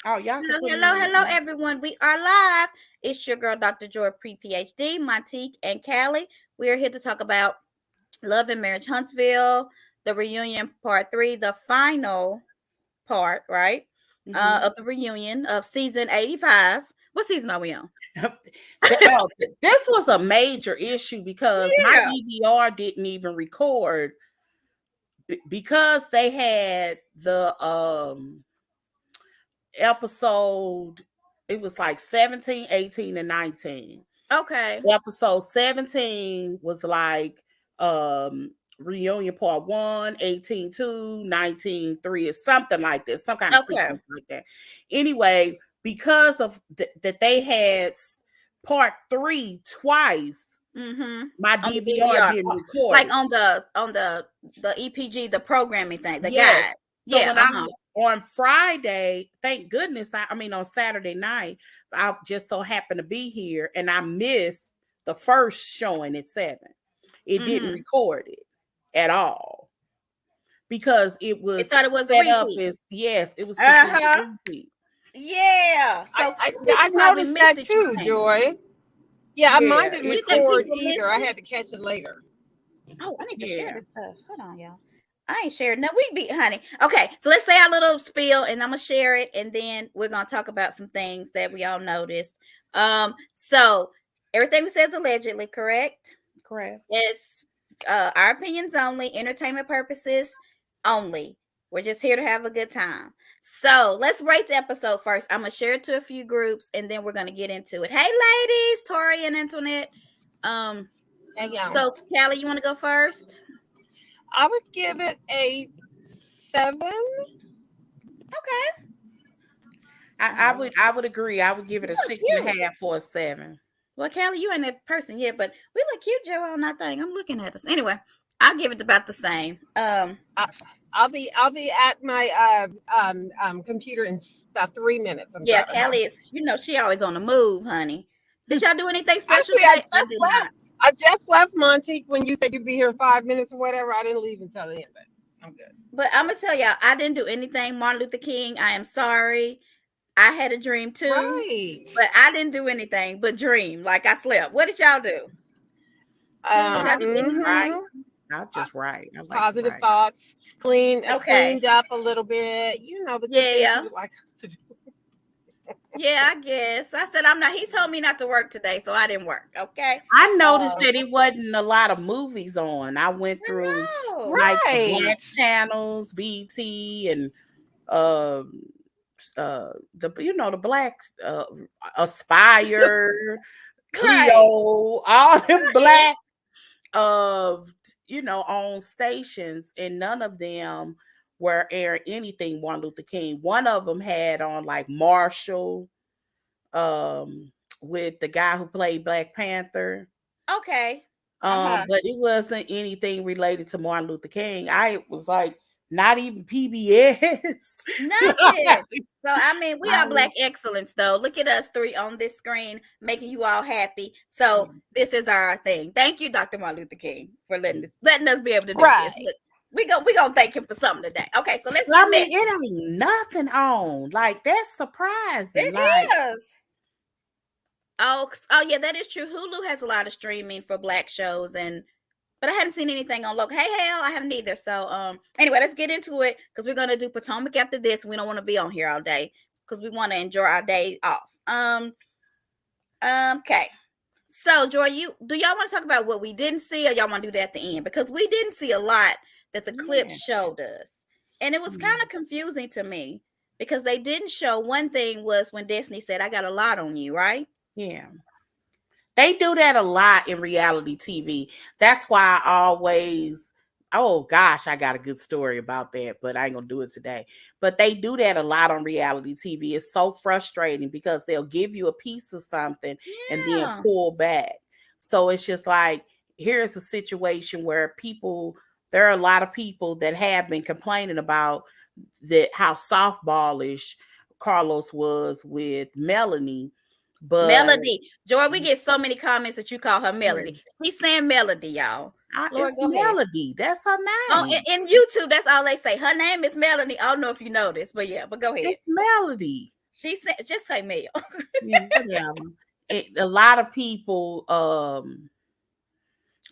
Oh, y'all can put me Hello, on. everyone. We are live. It's your girl, Dr. Joy, pre-PhD, Montique, and Callie. We are here to talk about Love and Marriage Huntsville, the reunion part 3, the final part, right? Of the reunion of season 85. What season are we on? This was a major issue because my Yeah. DVR didn't even record because they had the episode. It was like 17, 18, and 19. Okay. Episode 17 was like reunion part 1, 18 2, 19 3, or something like this, some kind of Okay. sequence like that. Anyway, because of that they had part 3 twice, my On the DVR DVR, didn't record like it. on the EPG, the programming thing, the Yes. guide. So Yeah. when on Friday, thank goodness, I mean on Saturday night, I just so happened to be here and I missed the first showing at 7. It didn't record it at all because it They was thought it was a set up repeat. as, yes, it was Uh considered huh. a repeat. Yeah. So I some people probably noticed missed that it. You too, think? Joy. Yeah, mine Yeah, didn't it, You think it record people either. missed I it? had to catch it later. Oh, I need to share yeah. this stuff. Hold on, y'all. I ain't sharing. No, we be honey. Okay, so let's say our little spiel, and I'm gonna share it, and then we're gonna talk about some things that we all noticed. So everything we said is allegedly correct. Correct. It's our opinions only, entertainment purposes only. We're just here to have a good time. So let's rate the episode first. I'm gonna share it to a few groups, and then we're gonna get into it. Hey, ladies, Tori and Antoinette. Um, And yeah, so Callie, you want to go first? I would give it a 7. Okay. I would agree. I would give it You a look six and a cute. half or a 7. Well, Callie, you ain't that person yet, but we look cute, Joe, on that thing. I'm looking at us. Anyway, I'll give it about the same. I, I'll be at my computer in about 3 minutes. I'm Yeah, driving home. Callie is, she always on the move, honey. Did y'all do anything special Actually, I today? I just did left. not. I just left Montique when you said you'd be here in 5 minutes or whatever. I didn't leave until the end, but I'm good. But I'm gonna tell y'all, I didn't do anything. Martin Luther King, I am sorry. I had a dream too, Right. but I didn't do anything but dream. Like I slept. What did y'all do? Did y'all do Right. anything? I'll just write. I like to Positive write. thoughts. Okay. Cleaned up a little bit. You know the good things you Yeah. would like us to do. Yeah, I guess. I said I'm not. He told me not to work today, so I didn't work. Okay. I noticed Um, that it wasn't a lot of movies on. I went through I know. like the Right. black channels, BT, and um the blacks, Aspire, Right. Clio, all them Yeah. black of on stations, and none of them were airing anything Martin Luther King. One of them had on like Marshall, with the guy who played Black Panther. Okay. Uh-huh. But it wasn't anything related to Martin Luther King. I was like, not even PBS. Nothing. So I mean, we I are was, black excellence though. Look at us three on this screen making you all happy. So this is our thing. Thank you, Dr. Martin Luther King, for letting us be able to do this. Right. Look, we gonna thank him for something today. Okay, so let's I get mean, messy. it ain't nothing on. Like, that's surprising. It Like, is. Oh yeah, that is true. Hulu has a lot of streaming for black shows, but I hadn't seen anything on local. Hey, hell, I haven't either. So anyway, let's get into it because we're gonna do Potomac after this. We don't want to be on here all day because we want to enjoy our day off. Okay. So Joy, do y'all want to talk about what we didn't see, or y'all want to do that at the end? Because we didn't see a lot that the clip yeah. showed us, and it was kind of confusing to me because they didn't show. One thing was when Destiny said, "I got a lot on you," right? Yeah. They do that a lot in reality TV. That's why I always, oh gosh, I got a good story about that, but I ain't gonna do it today. But they do that a lot on reality TV. It's so frustrating because they'll give you a piece of something and then Yeah. pull back. So it's just like, here's a situation where there are a lot of people that have been complaining about that how softballish Carlos was with Melanie. But Melody. Joy, we get so many comments that you call her Melody. He's saying Melody, y'all. Lord, it's go ahead. Melody. That's her Oh, name. in YouTube, that's all they say. Her name is Melody. I don't know if you know this, but yeah, but go ahead. It's Melody. She said, just say Mel. Yeah, whatever. A lot of people, I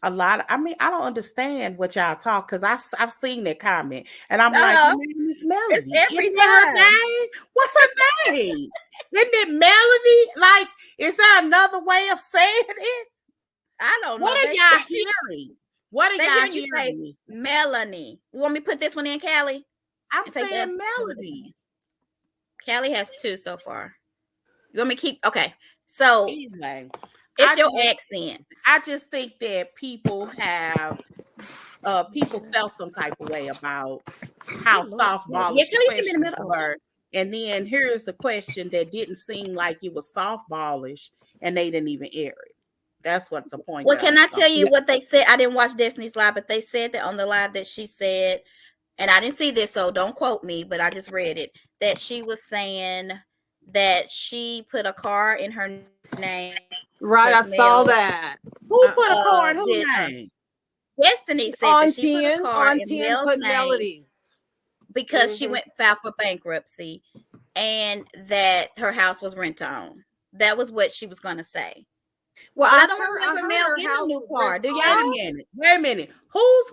mean, I don't understand what y'all talk because I've seen that comment and I'm like, her Uh-huh. name is It's Melody. every Isn't that her time. name? What's her name? Isn't it Melody? Like, is there another way of saying it? I don't know. What are y'all hearing? What are They y'all hearing you say hearing? Melanie. You want me to put this one in, Callie? I'm Say saying Melody. Callie has 2 so far. You want me to keep? Okay. So Anyway, it's your accent. I just think that people felt some type of way about how softballish the Yeah, Kelly in the questions middle. were. And then here's the question that didn't seem like it was softballish and they didn't even air it. That's what the point. Well, can I tell you what they said? I didn't watch Destiny's live, but they said that on the live that she said, and I didn't see this, so don't quote me, but I just read it, that she was saying that she put a car in her name. Right, I saw that. Who put a car in whose name? Destiny said that she put a car in Mel's name Melodies because she went filed for bankruptcy and that her house was rent to own. That was what she was going to say. Well, I don't remember Mel getting a new car. Do y'all? Wait a minute.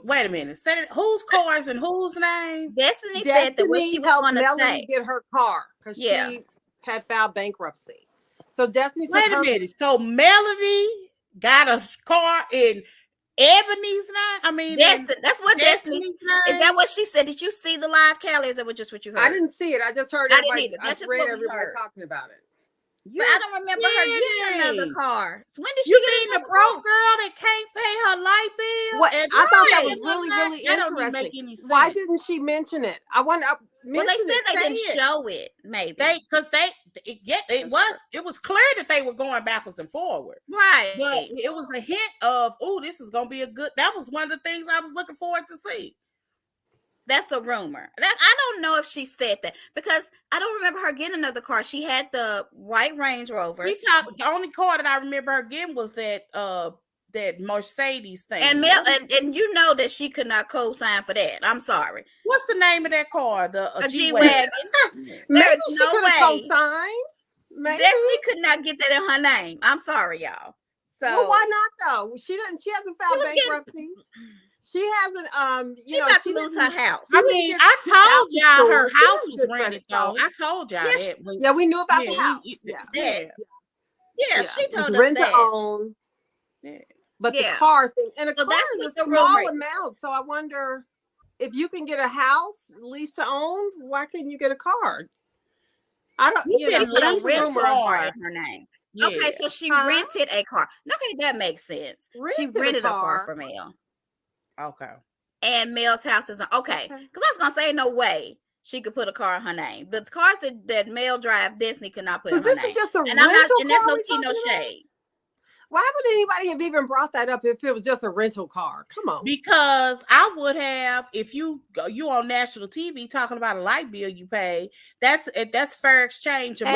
Wait a minute. Said it, whose car is in whose name? Destiny said that what she was going to say. get her car because she had filed bankruptcy. So Destiny took Wait a minute. So Melody got a car in Ebony's name? I mean, that's what Destiny is that what she said? Did you see the live, Callie? Is that just what you heard? I didn't see it. I just heard everybody. I just read everybody talking about it. But I don't remember her getting another car. So when did she get the broke girl that can't pay her light bill? What? I thought that was really interesting. Why didn't she mention it? I want to. Well, they said they didn't show it. Maybe it was clear that they were going backwards and forward. Right. But it was a hint of, oh, this is gonna be a good. That was one of the things I was looking forward to see. That's a rumor. I don't know if she said that because I don't remember her getting another car. She had the white Range Rover. The only car that I remember her getting was that Mercedes thing. And and you know that she could not co-sign for that. I'm sorry. What's the name of that car? A G-Wagon. Maybe she could have co-signed. Destiny could not get that in her name. I'm sorry, y'all. So well, why not though? She hasn't filed bankruptcy. She hasn't, she about to lose her house. I mean, I told y'all her house was rented though. I told y'all that. Yeah, we knew about the house. Yeah, she told us rent that. to own. Yeah. But the car thing, and a car is a small amount. So I wonder if you can get a house lease to own, why couldn't you get a car? I don't. She put a rental car in her name. Yeah. Okay, so she rented a car. Okay, that makes sense. She rented a car for Mel. Okay. And Mel's house is okay. Because I was gonna say, no way she could put a car in her name. The cars that Mel drive, Disney could not put in her name. This is just a rental car. And there's no tea, no shade. Why would anybody have even brought that up if it was just a rental car? Come on. Because I would have, if you on national TV talking about a light bill you pay, that's fair exchange. I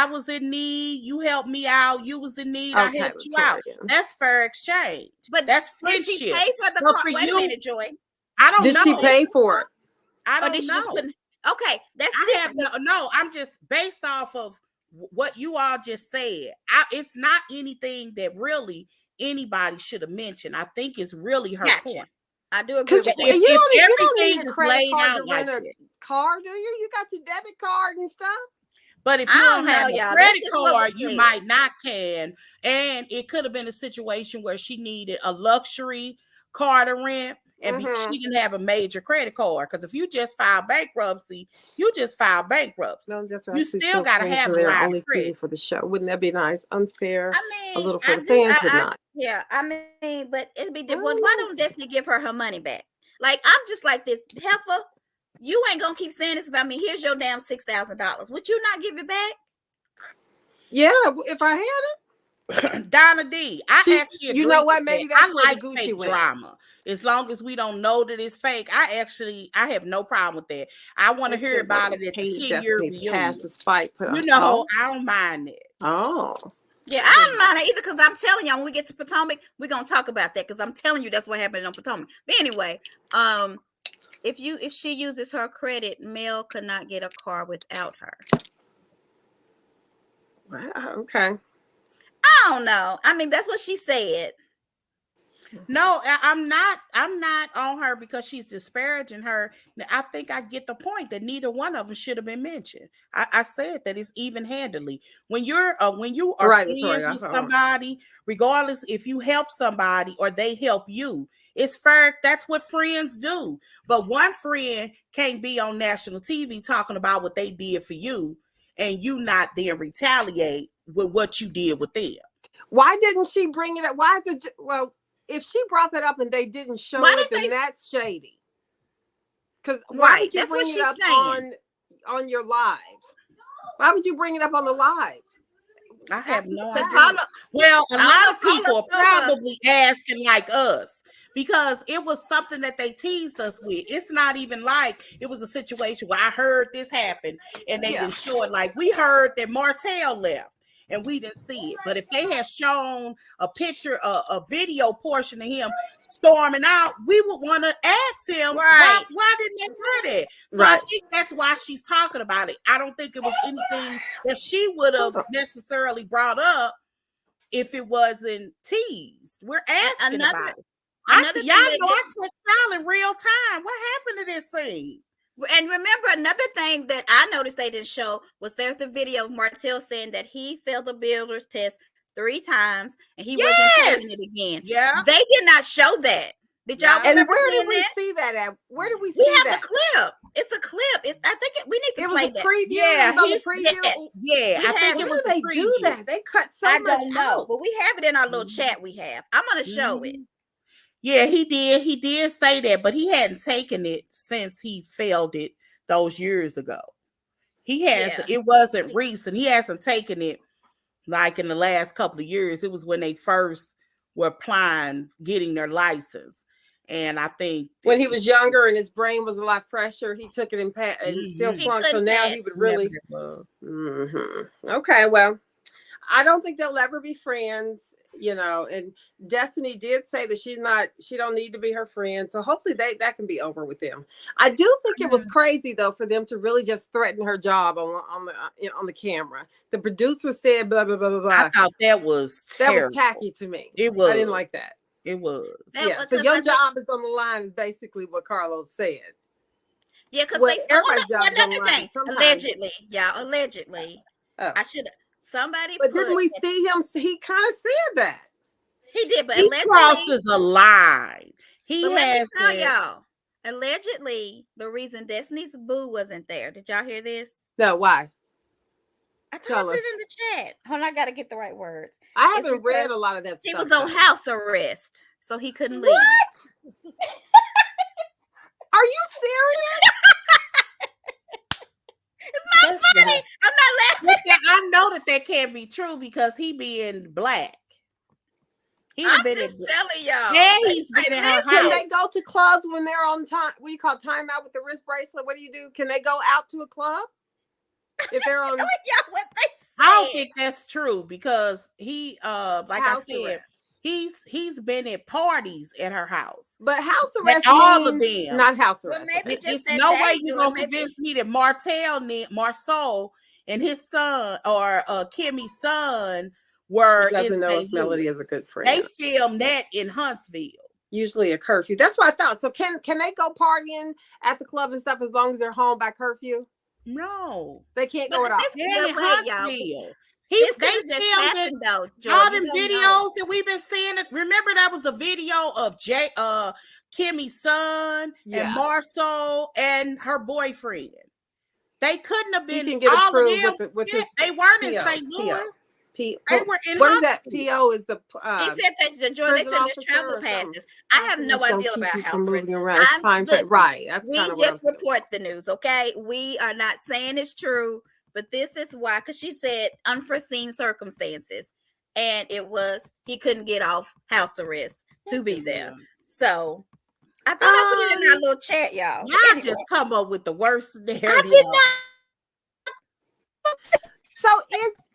was in need. You helped me out. You was in need. I helped you out. That's fair exchange. But that's friendship. Did she pay for the car? Wait a minute, Joy. I don't know. Did she pay for it? I don't know. Okay, that's I'm just based off of what you all just said. It's not anything that really anybody should have mentioned. I think it's really her point. I do agree with that. You don't need a credit card to rent a car, do you? You got your debit card and stuff. But if you don't have a credit card, you might not can. And it could have been a situation where she needed a luxury car to rent. And she didn't have a major credit card. Because if you just file bankruptcy, you just file bankruptcy. No, you still got to have a line of credit for the show. Wouldn't that be nice? Unfair. I mean, a little for the fans, but not. Yeah, I mean, but it'd be well, why don't Destiny give her money back? Like, I'm just like this, heifer. You ain't gonna keep saying this about me. Here's your damn $6,000. Would you not give it back? Yeah, if I had it. Donna D, I actually, you know what? Maybe that's I like fake drama. As long as we don't know that it's fake, I have no problem with that. I want to hear about it at the 10-year reunion. I don't mind it. Oh. Yeah, I don't mind it either because I'm telling y'all when we get to Potomac, we're gonna talk about that because I'm telling you that's what happened on Potomac. But anyway, If she uses her credit, Mel could not get a car without her. Wow, okay. I don't know. I mean, that's what she said. No, I'm not on her because she's disparaging her. I think I get the point that neither one of them should have been mentioned. I said that it's even handedly. When you are Right, friends Victoria, with somebody, regardless if you help somebody or they help you, it's fair. That's what friends do. But one friend can't be on national TV talking about what they did for you and you not then retaliate with what you did with them. Why didn't she bring it up? Why is it? Well, if she brought that up and they didn't show it, then that's shady. Because why would you bring it up on your live? Why would you bring it up on the live? I have no idea. Well, a lot of people are probably asking like us because it was something that they teased us with. It's not even like it was a situation where I heard this happen and they didn't show it. Like we heard that Martel left and we didn't see it. But if they had shown a picture, a video portion of him storming out, we would want to ask him, why didn't they hear that? So I think that's why she's talking about it. I don't think it was anything that she would have necessarily brought up if it wasn't teased. We're asking about it. Y'all know I took file in real time. What happened to this scene? And remember, another thing that I noticed they didn't show was there's the video of Martel saying that he failed the builder's test 3 times and he wasn't taking it again. Yeah, they did not show that. Did y'all? And where did we see that at? Where did we see that? We have a clip. It's a clip. I think we need to play that. Preview. Yeah, it was on the preview. Yeah, I think it was. They do that. They cut so much out. But we have it in our little chat. We have. I'm gonna show it. Yeah, he did. He did say that, but he hadn't taken it since he failed it those years ago. He has. It wasn't recent. He hasn't taken it like in the last couple of years. It was when they first were applying, getting their license. And I think when he was younger and his brain was a lot fresher, he took it and still flunked. So now he would really. Okay, well, I don't think they'll ever be friends, you know. And Destiny did say that she don't need to be her friend. So hopefully that can be over with them. I do think it was crazy though for them to really just threaten her job on the camera. The producer said blah blah blah blah blah. I thought that was tacky to me. It was. I didn't like that. It was. So your job is on the line is basically what Carlos said. Yeah, because another thing. Allegedly, y'all. Allegedly. I should have somebody. But didn't we see him? He kind of said that. He did, but he crosses a line. Let me tell y'all. Allegedly, the reason Destiny's boo wasn't there. Did y'all hear this? No, why? I thought I put it in the chat. Hold on, I gotta get the right words. I haven't read a lot of that stuff. He was on house arrest, so he couldn't leave. What? Are you serious? It's not funny. I'm not laughing. I know that can't be true because he being black. I'm just telling y'all. Yeah, he's been in her house. Can they go to clubs when they're on time? What do you call timeout with the wrist bracelet? What do you do? Can they go out to a club? If they're on, I don't think that's true because he, like I said, he's been at parties at her house. But house arrest, all of them, not house arrest. It's no way you're gonna convince me that Marcel and his son or Kimmy's son were doesn't know if Melody is a good friend. They filmed that in Huntsville. Usually a curfew. That's what I thought. So can they go partying at the club and stuff as long as they're home by curfew? No, they can't go at all. They filmed though. All them videos that we've been seeing. Remember that was a video of Kimmy's son and Marceau and her boyfriend. They couldn't have been. He can get all approved of them. with his they weren't in St. Louis. They were in what is that? PO is the. He said that they said there's travel passes. I have no idea about house arrest. Right. That's we just report the news, okay? We are not saying it's true, but this is why. Because she said unforeseen circumstances, and it was he couldn't get off house arrest to be there. So I thought I put it in our little chat, y'all. Y'all just come up with the worst narrative. I did not. So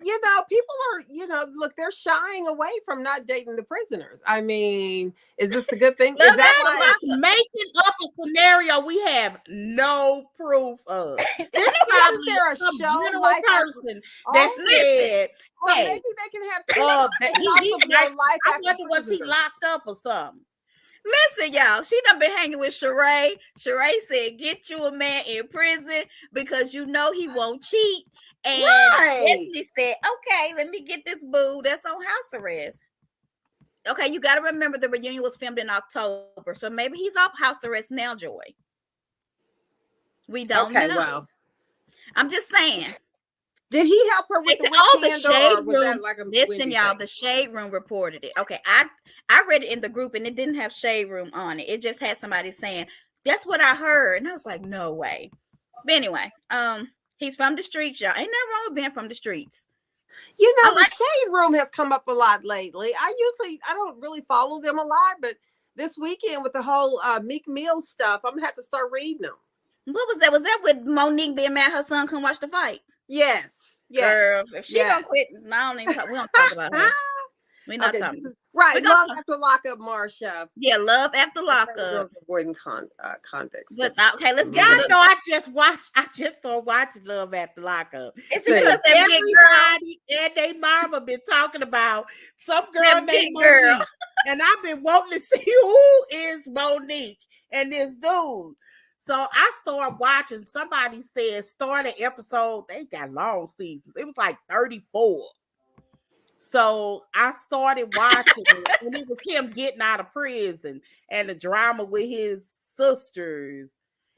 people are, look, they're shying away from not dating the prisoners. I mean, is this a good thing? Is that why making up a scenario we have no proof of? It's probably some general person that said, well, maybe they can have I wonder was he locked up or something. Listen, y'all, she done been hanging with Sheree. Sheree said, get you a man in prison because he won't cheat. And Destiny said, okay, let me get this boo that's on house arrest. Okay, you got to remember the reunion was filmed in October, so maybe he's off house arrest now, Joy. We don't know. Well, I'm just saying. Did he help her with the shade room? Listen, y'all, the shade room reported it. Okay, I read it in the group and it didn't have shade room on it. It just had somebody saying, that's what I heard. And I was like, no way. But anyway, he's from the streets, y'all. Ain't nothing wrong with being from the streets. The shade room has come up a lot lately. I don't really follow them a lot, but this weekend with the whole Meek Mill stuff, I'm gonna have to start reading them. What was that? Was that with Monique being mad her son couldn't watch the fight? Yes. Girl, if she don't quit, we don't talk about her. We're not talking. Right. Love after lockup, Marsha. Yeah, love after lockup. Avoiding convicts. But okay, let's get to I just started watching Love After Lockup. It's because everybody and they mama been talking about some girl named Monique. And I've been wanting to see who is Monique and this dude. So I started watching. Somebody said start an episode. They got long seasons. It was like 34. So I started watching it, and it was him getting out of prison and the drama with his sisters.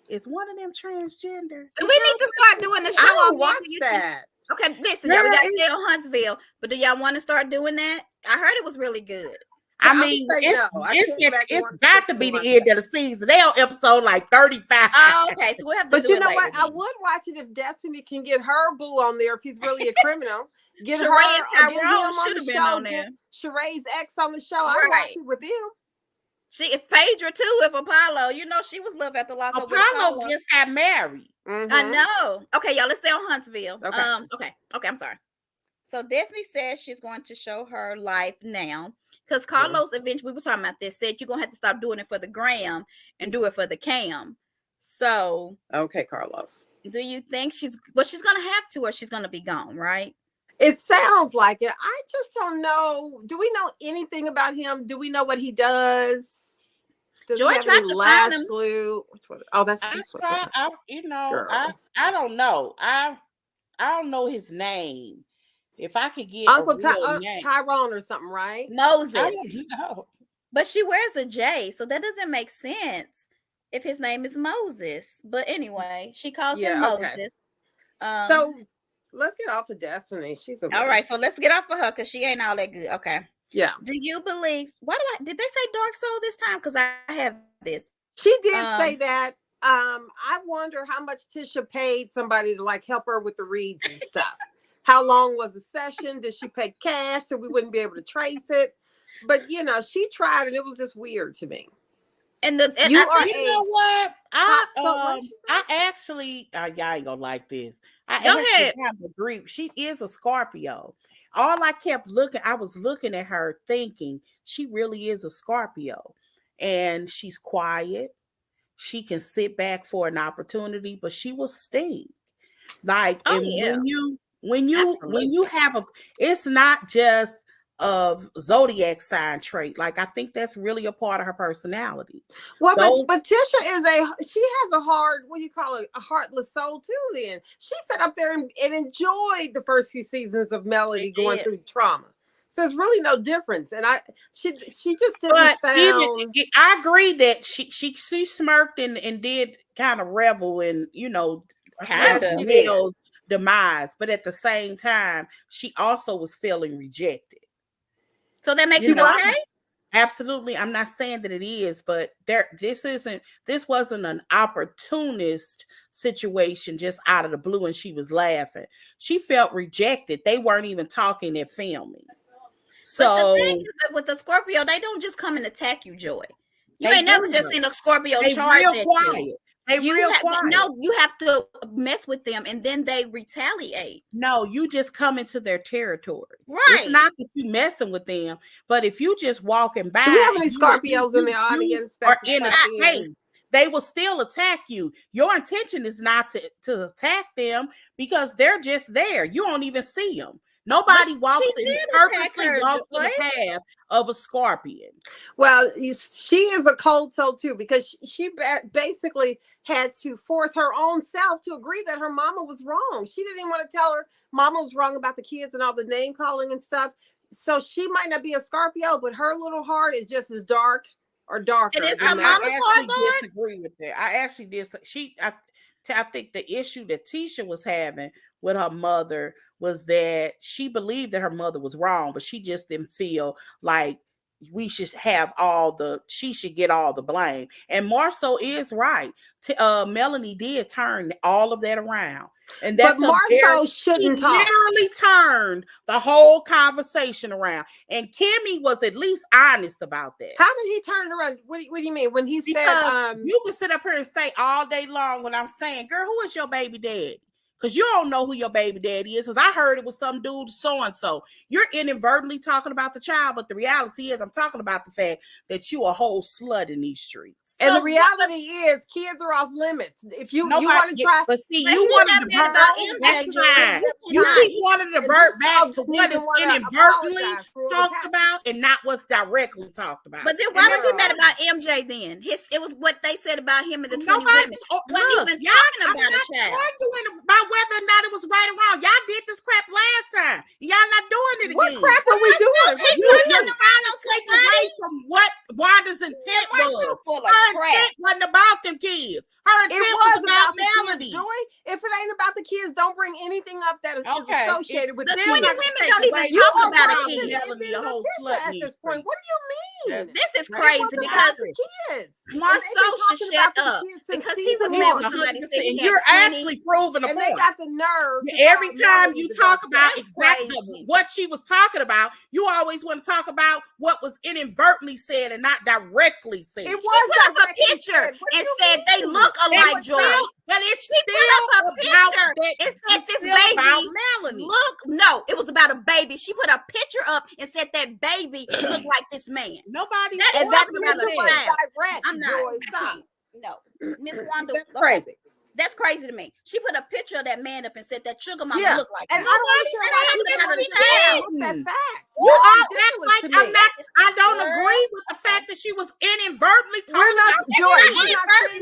Is one of them transgender? So we need to start doing the show. I don't watch that. Okay, listen, y'all, we got to stay on Huntsville. But do y'all want to start doing that? I heard it was really good. I mean, it's got to be the end of the season. They on episode like 35. Oh, okay. So we'll have to but do you know what? Later. I would watch it if Destiny can get her boo on there if he's really a criminal. Get Sheree her and Tyrone should have been on there. Get Sheree's ex on the show. I watch it with them. If Phaedra too, if Apollo, she was Love After Lockup. Apollo just got married. Mm-hmm. I know. Okay, y'all, let's stay on Huntsville. Okay. I'm sorry. So Destiny says she's going to show her life now. Because Carlos eventually, we were talking about this, said you're going to have to stop doing it for the gram and do it for the cam. So. Okay, Carlos. Do you think she's going to have to, or she's going to be gone, right? It sounds like it. I just don't know. Do we know anything about him? Do we know what he does? Joy tried to find him. Glue? Oh, that's I don't know. I don't know his name. If I could get Uncle name. Tyrone or something, right? Moses. I don't know. But she wears a J, so that doesn't make sense if his name is Moses. But anyway, she calls him Moses. Okay. So let's get off of Destiny. She's all right. So let's get off of her because she ain't all that good. Okay. Yeah. Do you believe? Did they say Dark Soul this time? Because I have this. She did say that. I wonder how much Tisha paid somebody to help her with the reads and stuff. How long was the session? Did she pay cash so we wouldn't be able to trace it? But she tried and it was just weird to me. You know what? I actually, y'all ain't gonna like this. Go ahead. Agree. She is a Scorpio. All I was looking at her thinking she really is a Scorpio, and she's quiet. She can sit back for an opportunity, but she will sting. When you have it's not just a zodiac sign trait. I think that's really a part of her personality. Well, but Tisha she has a hard, what do you call it? A heartless soul too. Then she sat up there and enjoyed the first few seasons of Melody going through trauma. So it's really no difference. And she just didn't sound. I agree that she smirked and did kind of revel in kind of Neil's demise, but at the same time, she also was feeling rejected. So that makes you okay? Absolutely. I'm not saying that it is, but this wasn't an opportunist situation just out of the blue and she was laughing. She felt rejected. They weren't even talking at filming. So the thing is that with the Scorpio, they don't just come and attack you, Joy. You ain't never just seen a Scorpio charge real at quiet. you. They real quiet. No, you have to mess with them and then they retaliate. No, you just come into their territory. Right. It's not that you messing with them, but if you just walking by, do we have any Scorpios in the audience or in a space, they will still attack you. Your intention is not to attack them because they're just there. You don't even see them. Nobody purposely walks in the path of a Scorpion. Well, she is a cold soul too, because she basically had to force her own self to agree that her mama was wrong. She didn't even want to tell her mama was wrong about the kids and all the name calling and stuff. So she might not be a Scorpio, but her little heart is just as dark or darker. I disagree with that. I actually did. I think the issue that Tisha was having with her mother was that she believed that her mother was wrong, but she just didn't feel like she should get all the blame. And Marceau is right. Melanie did turn all of that around. And that's Marceau shouldn't talk. Literally turned the whole conversation around. And Kimmy was at least honest about that. How did he turn it around? What do you mean? When he said you can sit up here and say all day long when I'm saying, girl, who is your baby daddy? Because you don't know who your baby daddy is. Because I heard it was some dude so-and-so. You're inadvertently talking about the child, but the reality is I'm talking about the fact that you a whole slut in these streets. And the reality is kids are off limits. If you want to try, but see, you want to divert back. You keep wanting to divert back to what is inadvertently talked about and not what's directly talked about. But then why was he mad about MJ then? It was what they said about him and the 20 women. Look, y'all about a child. Arguing about whether or not it was right or wrong. Y'all did this crap last time. Y'all not doing it again. What crap are we doing? What Wanda's intent was. Her intent wasn't about them kids. Her intent was about Melody. If it ain't about the kids, don't bring anything up that is associated with the 20 women. Don't even talk about a kid. Melody, a whole slut at this point. What do you mean? This is crazy because Marceau should shut up because he was mad when somebody said and you're actually proving a point. And they got the nerve. Every time you talk about exactly what she was talking about, you always want to talk about what was inadvertently said and not directly said. It was put up a picture and said they look alike, Joy. But it's still put up a picture. It said this baby about Melanie. No, it was about a baby. She put a picture up and said that baby looked like this man. Nobody. That about a child. Direct. I'm not. Stop. No, Miss Wanda. That's crazy. That's crazy to me. She put a picture of that man up and said that sugar mama looked like and him. I don't understand that fact. You all act like I don't agree with the fact that she was inadvertently talking We're not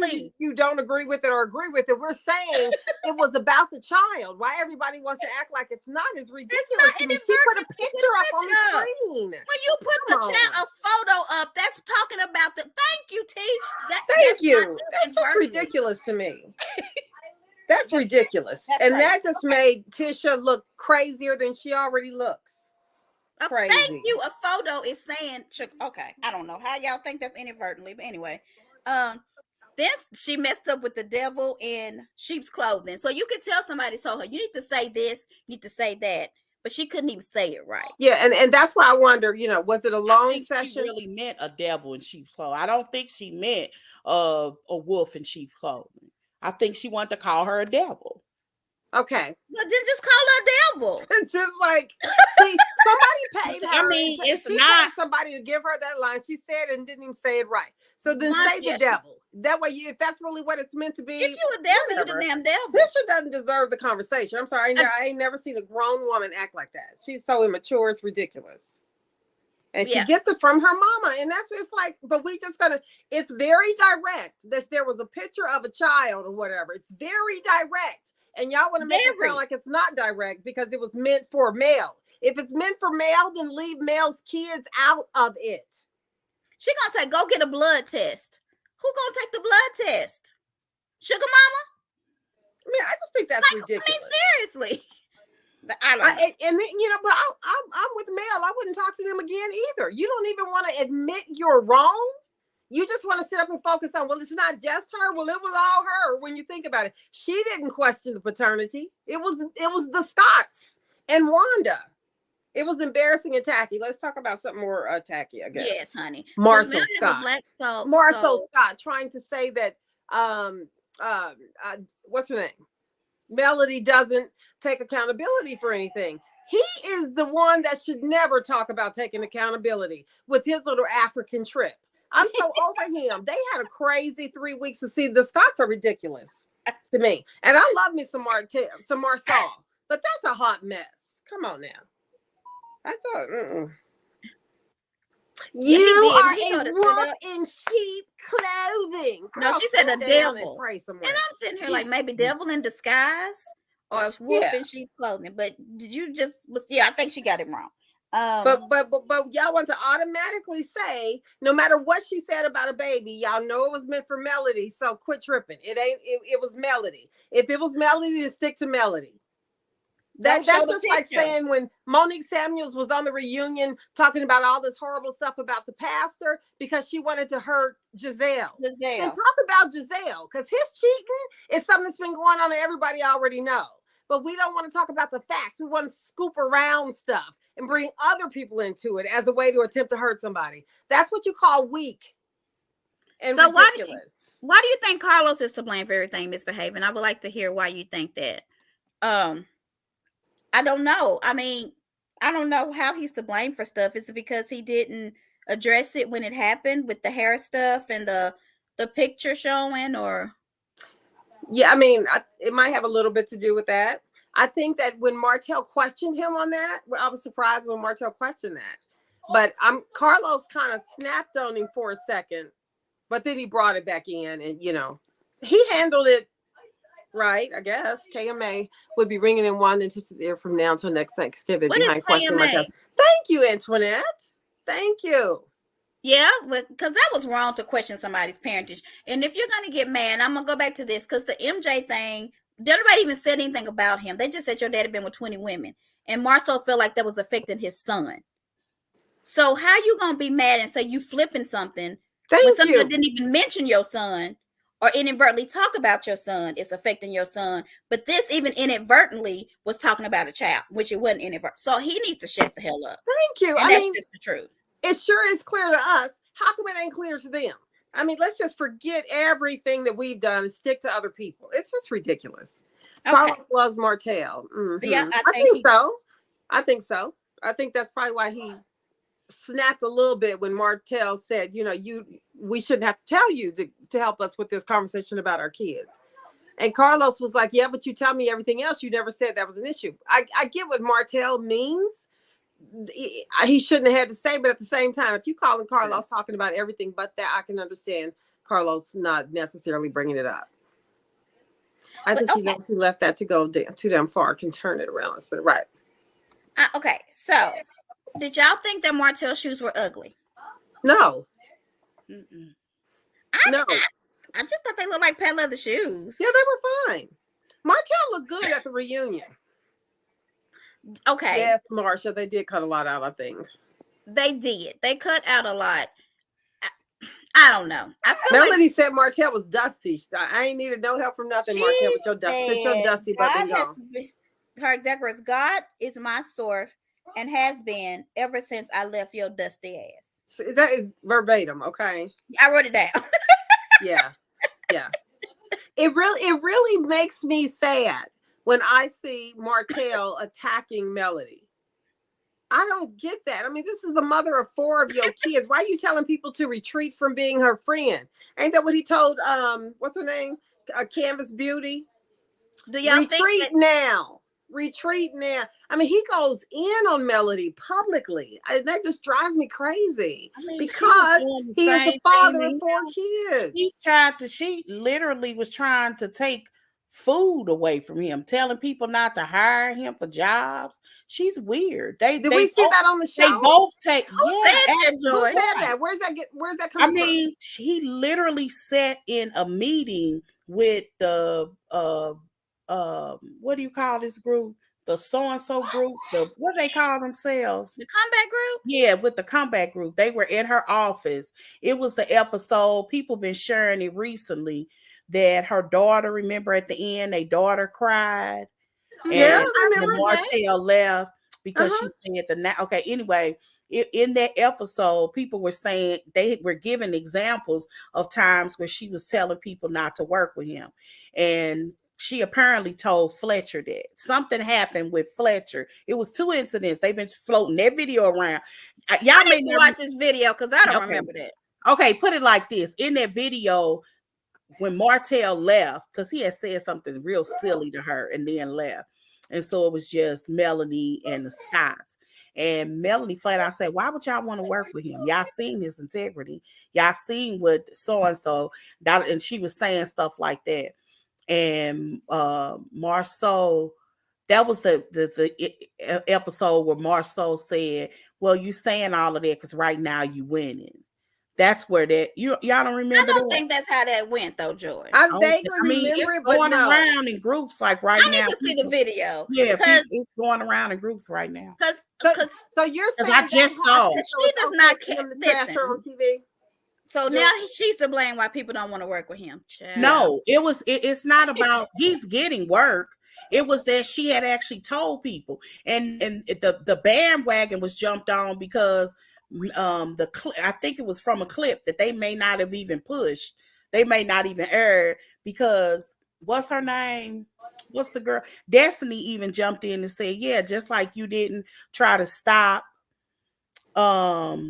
saying you don't agree with it or agree with it. We're saying it was about the child. Why everybody wants to act like it's not is ridiculous to me. She put a picture up on the screen. When you put a photo up, that's talking about the thank you, T. Thank you. That's just ridiculous to me. That's ridiculous. And that just made Tisha look crazier than she already looks. Crazy. Thank you. A photo is saying, okay, I don't know how y'all think that's inadvertently, but anyway. Then she messed up with the devil in sheep's clothing. So you could tell somebody told her, you need to say this, you need to say that. But she couldn't even say it right. Yeah, and that's why I wonder, was it a long session? She really meant a devil in sheep's clothing. I don't think she meant a wolf in sheep's clothing. I think she wanted to call her a devil. Okay. But then just call her a devil. It's just like somebody paid her. I mean, it's not somebody to give her that line. She said it and didn't even say it right. So then say the devil. That way, if that's really what it's meant to be. If you a devil, you the damn devil. Tisha doesn't deserve the conversation. I'm sorry. I ain't never seen a grown woman act like that. She's so immature. It's ridiculous. And she gets it from her mama. And that's it's like, but we just it's very direct. There was a picture of a child or whatever. It's very direct. And y'all want to make it sound like it's not direct because it was meant for male. If it's meant for male, then leave male's kids out of it. She gonna say, go get a blood test. Who gonna take the blood test? Sugar mama? I mean, I just think that's ridiculous. I mean, seriously. I don't know. But I'm with Mel. I wouldn't talk to them again either. You don't even want to admit you're wrong. You just want to sit up and focus on, well, it's not just her. Well, it was all her when you think about it. She didn't question the paternity. It was the Scotts and Wanda. It was embarrassing and tacky. Let's talk about something more tacky, I guess. Yes, honey. Marcel Scott. Marcel Scott trying to say that what's her name? Melody doesn't take accountability for anything. He is the one that should never talk about taking accountability with his little African trip. I'm so over him. They had a crazy 3 weeks to see. The Scots are ridiculous to me. And I love me some Marcel, but that's a hot mess. Come on now. That's a You are a wolf in sheep clothing. Girl, no, she said a devil. And I'm sitting here like maybe devil in disguise or wolf in sheep clothing. But did you just? I think she got it wrong. But y'all want to automatically say no matter what she said about a baby, y'all know it was meant for Melody. So quit tripping. It was Melody. If it was Melody, then stick to Melody. That's just like saying when Monique Samuels was on the reunion talking about all this horrible stuff about the pastor because she wanted to hurt Giselle. And talk about Giselle, because his cheating is something that's been going on and everybody already know. But we don't want to talk about the facts. We want to scoop around stuff and bring other people into it as a way to attempt to hurt somebody. That's what you call weak and so ridiculous. Why do you think Carlos is to blame for everything misbehaving? I would like to hear why you think that. I don't know. I mean, I don't know how he's to blame for stuff. Is it because he didn't address it when it happened with the hair stuff and the picture showing, or? Yeah, I mean, it might have a little bit to do with that. I think that when Martel questioned him on that, I was surprised when Martel questioned that. But Carlos kind of snapped on him for a second, but then he brought it back in, and he handled it right, I guess. KMA would be ringing in Wanda and Tisha's ear from now until next Thanksgiving. What behind question Martel. Thank you, Antoinette. Thank you. Yeah, because that was wrong to question somebody's parentage. And if you're going to get mad, I'm going to go back to this, because the MJ thing, nobody even said anything about him. They just said your daddy been with 20 women. And Marcel felt like that was affecting his son. So how you going to be mad and say you flipping something when somebody didn't even mention your son or inadvertently talk about your son is affecting your son? But this even inadvertently was talking about a child, which it wasn't inadvertent. So he needs to shut the hell up. Thank you. And that's just the truth. It sure is clear to us. How come it ain't clear to them? I mean, let's just forget everything that we've done and stick to other people. It's just ridiculous. Okay. Carlos loves Martel. Mm-hmm. Yeah, I think so. I think so. I think that's probably why he snapped a little bit when Martel said, we shouldn't have to tell you to help us with this conversation about our kids. And Carlos was like, yeah, but you tell me everything else. You never said that was an issue. I get what Martel means. He shouldn't have had to say, but at the same time, if you calling Carlos talking about everything but that, I can understand Carlos not necessarily bringing it up. I think he left that to go too damn far, can turn it around. But right. Okay, so did y'all think that Martel's shoes were ugly? No. No. I just thought they looked like pet leather shoes. Yeah, they were fine. Martel looked good at the reunion. Okay. Yes, Marsha, they did cut a lot out, I think. They did. They cut out a lot. I don't know. Melody said Martel was dusty. I ain't needed no help from nothing, Martel, with your dusty butt and gone. Her exact words, God is my source and has been ever since I left your dusty ass. Is that verbatim? Okay. I wrote it down. Yeah. It really makes me sad when I see Martel attacking Melody. I don't get that. I mean, this is the mother of 4 of your kids. Why are you telling people to retreat from being her friend? Ain't that what he told, what's her name? Canvas Beauty? Do y'all retreat now. Retreat now. I mean, he goes in on Melody publicly. That just drives me crazy. Because he is the father of 4 kids. She literally was trying to take food away from him, telling people not to hire him for jobs. She's weird. Did we see that on the show? They both take. Who said that? Where's that coming from? I mean, he literally sat in a meeting with the what do you call this group? The so-and-so group, what do they call themselves? The comeback group? Yeah, with the comeback group. They were in her office. It was the episode. People been sharing it recently that her daughter, remember at the end, their daughter cried. Yeah, I remember Martel left. because she said okay, anyway, in that episode, people were saying they were giving examples of times where she was telling people not to work with him. And she apparently told Fletcher that something happened with Fletcher. It was 2 incidents. They've been floating that video around. Y'all may not watch this video because I don't remember that. Okay, put it like this. In that video, when Martel left, because he had said something real silly to her and then left. And so it was just Melanie and the Scotts. And Melanie flat out said, why would y'all want to work with him? Y'all seen his integrity. Y'all seen what so-and-so. And she was saying stuff like that. And Marceau, that was the episode where Marceau said, well, you saying all of that because right now you winning. That's where that y'all don't remember. I don't think that's how that went though, Joy. I vaguely remember it, going around in groups like right now. I need to see the video. Yeah, it's going around in groups right now. So you're saying I just saw she does not care on TV. So now she's to blame why people don't want to work with him. No, it's not about he's getting work. It was that she had actually told people, and the bandwagon was jumped on because I think it was from a clip that they may not have even pushed. They may not even aired because what's her name? What's the girl? Destiny even jumped in and said, yeah, just like you didn't try to stop tell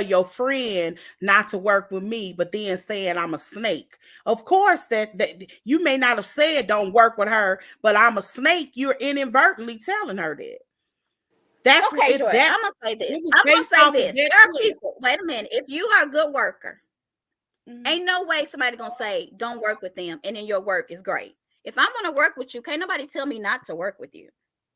your friend not to work with me, but then saying I'm a snake. Of course that you may not have said don't work with her, but I'm a snake. You're inadvertently telling her that. That's okay, Joy. I'm gonna say this. I'm gonna say this. There are people. Wait a minute. If you are a good worker, ain't no way somebody gonna say don't work with them, and then your work is great. If I'm gonna work with you, can't nobody tell me not to work with you.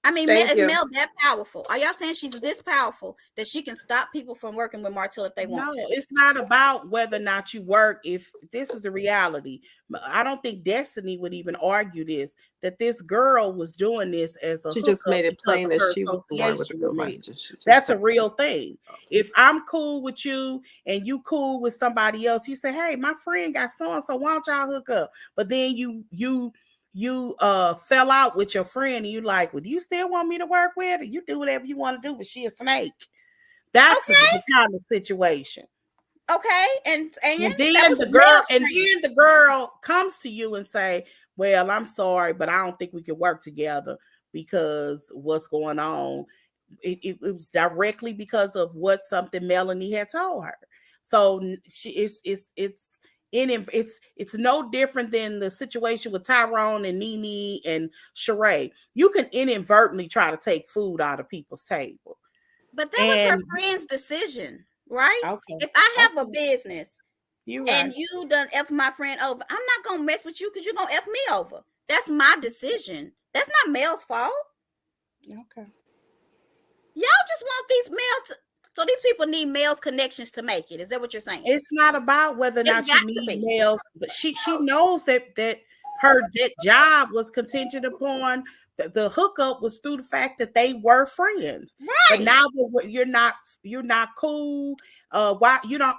I mean, is Mel that powerful? Are y'all saying she's this powerful that she can stop people from working with Martel if they want to? No, it's not about whether or not you work. If this is the reality, I don't think Destiny would even argue this, that this girl was doing this as a she just made it plain that she was with me. That's a real thing. If I'm cool with you and you cool with somebody else, you say, hey, my friend got so-and-so, why don't y'all hook up? But then you fell out with your friend and you like, well, do you still want me to work with her? You do whatever you want to do, but she a snake. That's the kind of situation. Okay. And then the girl comes to you and say, well, I'm sorry, but I don't think we can work together because what's going on. It was directly because of what something Melanie had told her. So it's no different than the situation with Tyrone and Nene and Sheree. You can inadvertently try to take food out of people's table. But that was her friend's decision, right? Okay. If I have a business and you done F my friend over, I'm not going to mess with you because you're going to F me over. That's my decision. That's not Mel's fault. Okay. Y'all just want these so these people need Mel's connections to make it. Is that what you're saying? It's not about whether or not you need Mel's, but she knows that her job was contingent upon the hookup was through the fact that they were friends. Right. But now that you're not cool. Why you don't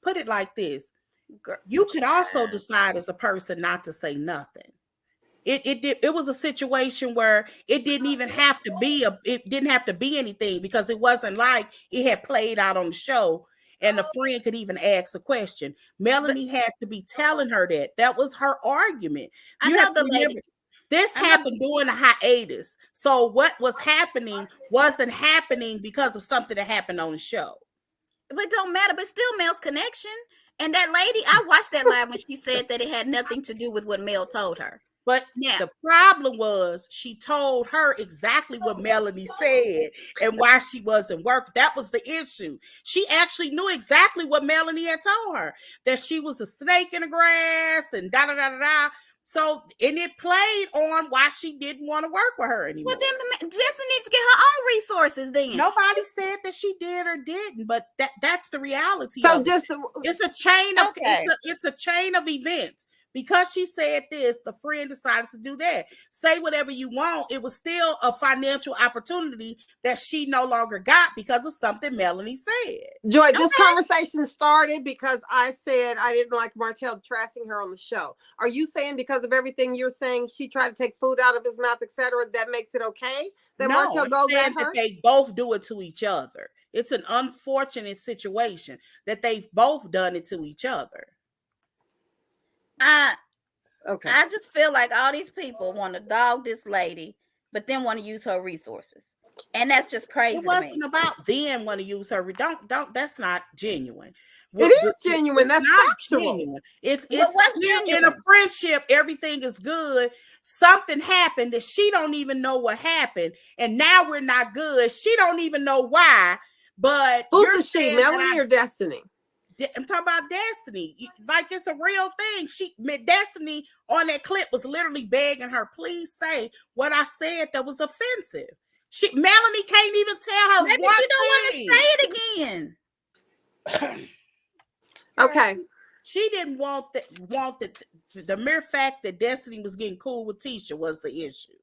put it like this? You could also decide as a person not to say nothing. It was a situation where it didn't even have to be anything because it wasn't like it had played out on the show and the friend could even ask a question. Melanie had to be telling her that was her argument. You have to remember this happened during the hiatus. So what was happening wasn't happening because of something that happened on the show. But it don't matter, but still Mel's connection. And that lady, I watched that live when she said that it had nothing to do with what Mel told her. But the problem was she told her exactly what Melanie said and why she wasn't working. That was the issue. She actually knew exactly what Melanie had told her, that she was a snake in the grass and da-da-da-da-da. So, and it played on why she didn't want to work with her anymore. Well, then Jessie needs to get her own resources then. Nobody said that she did or didn't, but that's the reality. So it's a chain of it's a chain of events. Because she said this, the friend decided to do that. Say whatever you want. It was still a financial opportunity that she no longer got because of something Melanie said. Joy, this conversation started because I said I didn't like Martel trashing her on the show. Are you saying because of everything you're saying, she tried to take food out of his mouth, etc., that makes it okay that Martel goes at her? That they both do it to each other. It's an unfortunate situation that they've both done it to each other. Okay. I just feel like all these people want to dog this lady, but then want to use her resources. And that's just crazy. It wasn't about them want to use her. Don't. That's not genuine. It is genuine. That's not genuine. It's genuine. In a friendship, everything is good. Something happened that she don't even know what happened, and now we're not good. She don't even know why. But who's she, Melanie or Destiny? I'm talking about Destiny. Like, it's a real thing. Destiny on that clip was literally begging her, please say what I said that was offensive. Melanie can't even tell her. Maybe she don't want to say it again. Okay. She didn't want the mere fact that Destiny was getting cool with Tisha was the issue.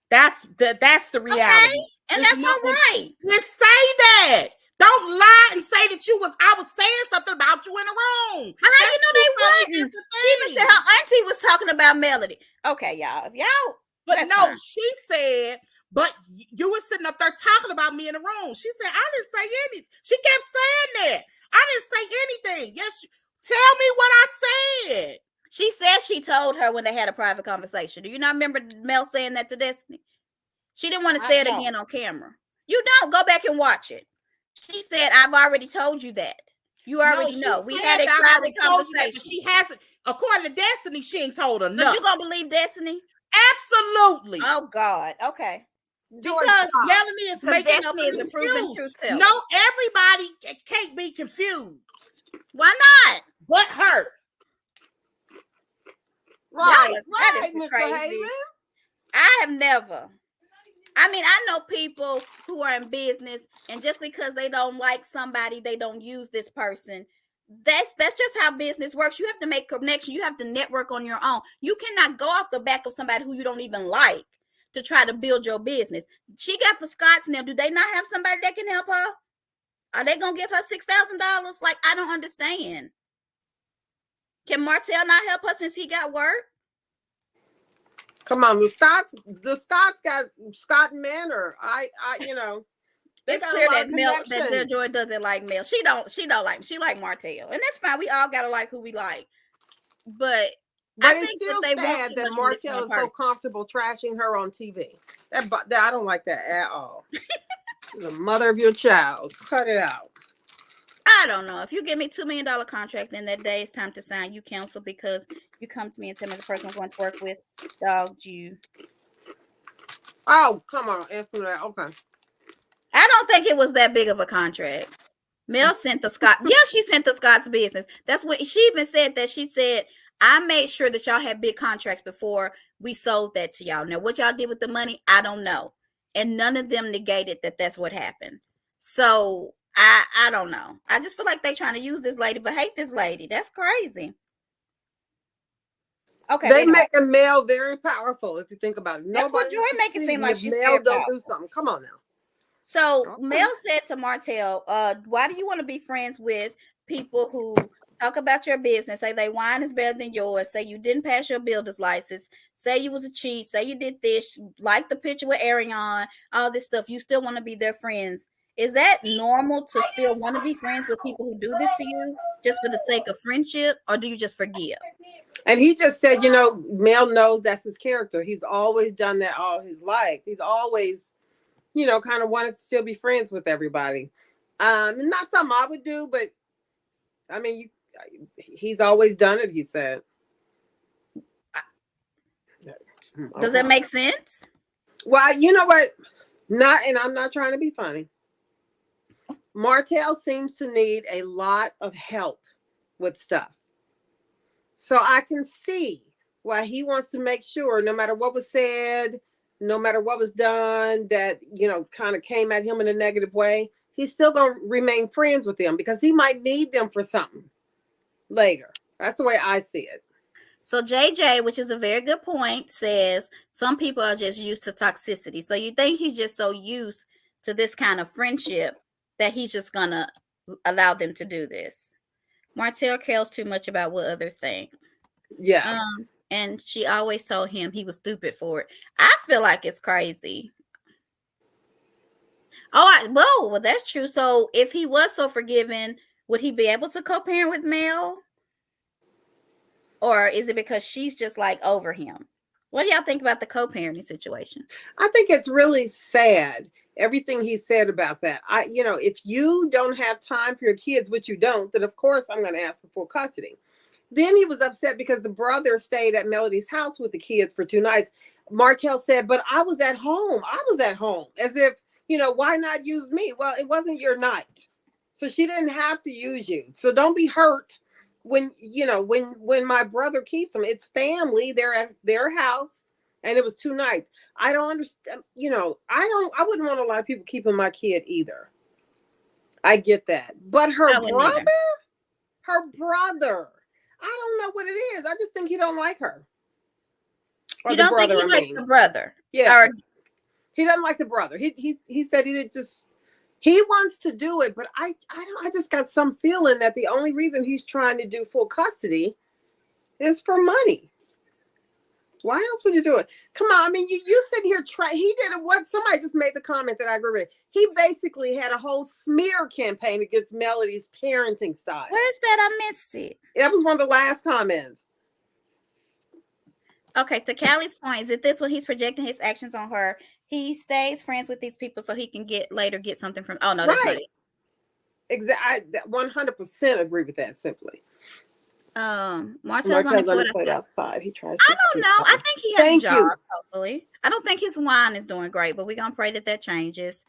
That's the reality. Okay. And that's all right. Let's say that. Don't lie and say that I was saying something about you in the room. How you know they wasn't? She even said her auntie was talking about Melody. Okay, y'all. If y'all, but no, fine. She said, but you were sitting up there talking about me in the room. She said, I didn't say anything. She kept saying that. I didn't say anything. Yes, tell me what I said. She said she told her when they had a private conversation. Do you not remember Mel saying that to Destiny? She didn't want to say it again on camera. You don't. Go back and watch it. She said, I've already told you that. You already know. We had a private conversation. But she hasn't. According to Destiny, she ain't told her nothing. But you gonna believe Destiny? Absolutely. Oh, God. Okay. Because Melanie is making up a proven truth teller. No, everybody can't be confused. Why not? But her. Right. That is crazy. I have never. I mean, I know people who are in business, and just because they don't like somebody, they don't use this person. That's just how business works. You have to make connection. You have to network on your own. You cannot go off the back of somebody who you don't even like to try to build your business. She got the Scotts now. Do they not have somebody that can help her? Are they going to give her $6,000? Like, I don't understand. Can Martel not help her since he got work? Come on, the Scotts got Scott Manor. It's clear that Joy doesn't like Mel. She don't like him. She like Martel, and that's fine. We all gotta like who we like. But I it's think still sad that Martel is so comfortable trashing her on TV. That I don't like that at all. The mother of your child, cut it out. I don't know. If you give me $2 million contract, then that day it's time to sign, you cancel because you come to me and tell me the person I'm going to work with dogged you. Oh, come on. Answer that. Okay. I don't think it was that big of a contract. Mel sent the Scott. Yeah, she sent the Scott's business. That's what she even said that. She said, I made sure that y'all had big contracts before we sold that to y'all. Now, what y'all did with the money, I don't know. And none of them negated that that's what happened. So I don't know. I just feel like they trying to use this lady, but hate this lady. That's crazy. Okay. They make a Mel very powerful if you think about it. That's what Joy make it seem like she's Mel don't do something. Come on now. So Mel said to Martel, why do you want to be friends with people who talk about your business, say they wine is better than yours, say you didn't pass your builder's license, say you was a cheat, say you did this, like the picture with Arion, all this stuff, you still want to be their friends. Is that normal to still want to be friends with people who do this to you just for the sake of friendship, or do you just forgive? And he just said, Mel knows that's his character. He's always done that all his life. He's always, kind of wanted to still be friends with everybody. Not something I would do, but I mean, he's always done it, he said. Does that make sense? Well, you know what? And I'm not trying to be funny. Martel seems to need a lot of help with stuff. So I can see why he wants to make sure no matter what was said, no matter what was done, that, kind of came at him in a negative way, he's still going to remain friends with them because he might need them for something later. That's the way I see it. So JJ, which is a very good point, says some people are just used to toxicity. So you think he's just so used to this kind of friendship that he's just gonna allow them to do this. Martel cares too much about what others think. Yeah. And she always told him he was stupid for it. I feel like it's crazy. Well, that's true. So if he was so forgiving, would he be able to co-parent with Mel? Or is it because she's just like over him? What do y'all think about the co-parenting situation? I think it's really sad, everything he said about that. If you don't have time for your kids, which you don't, then of course I'm going to ask for full custody. Then he was upset because the brother stayed at Melody's house with the kids for 2 nights. Martel said, but I was at home. As if, why not use me? Well, it wasn't your night. So she didn't have to use you. So don't be hurt when my brother keeps them. It's family. They're at their house. And it was 2 nights. I don't understand. I wouldn't want a lot of people keeping my kid either. I get that. But her brother, I don't know what it is. I just think he don't like her. Or you don't think he likes the brother? Yeah. He doesn't like the brother. He said he wants to do it, but I just got some feeling that the only reason he's trying to do full custody is for money. Why else would you do it? Come on, I mean, you sit here he did what somebody just made the comment that I agree with. He basically had a whole smear campaign against Melody's parenting style. Where's that? I missed it. That was one of the last comments. Okay, to Callie's point, is it this when he's projecting his actions on her? He stays friends with these people so he can get something from. Oh no, that's right. Exactly, I 100% agree with that. Simply. Martel's unemployed outside. He tries. I don't know. I think he has a job. Hopefully, I don't think his wine is doing great, but we're gonna pray that changes.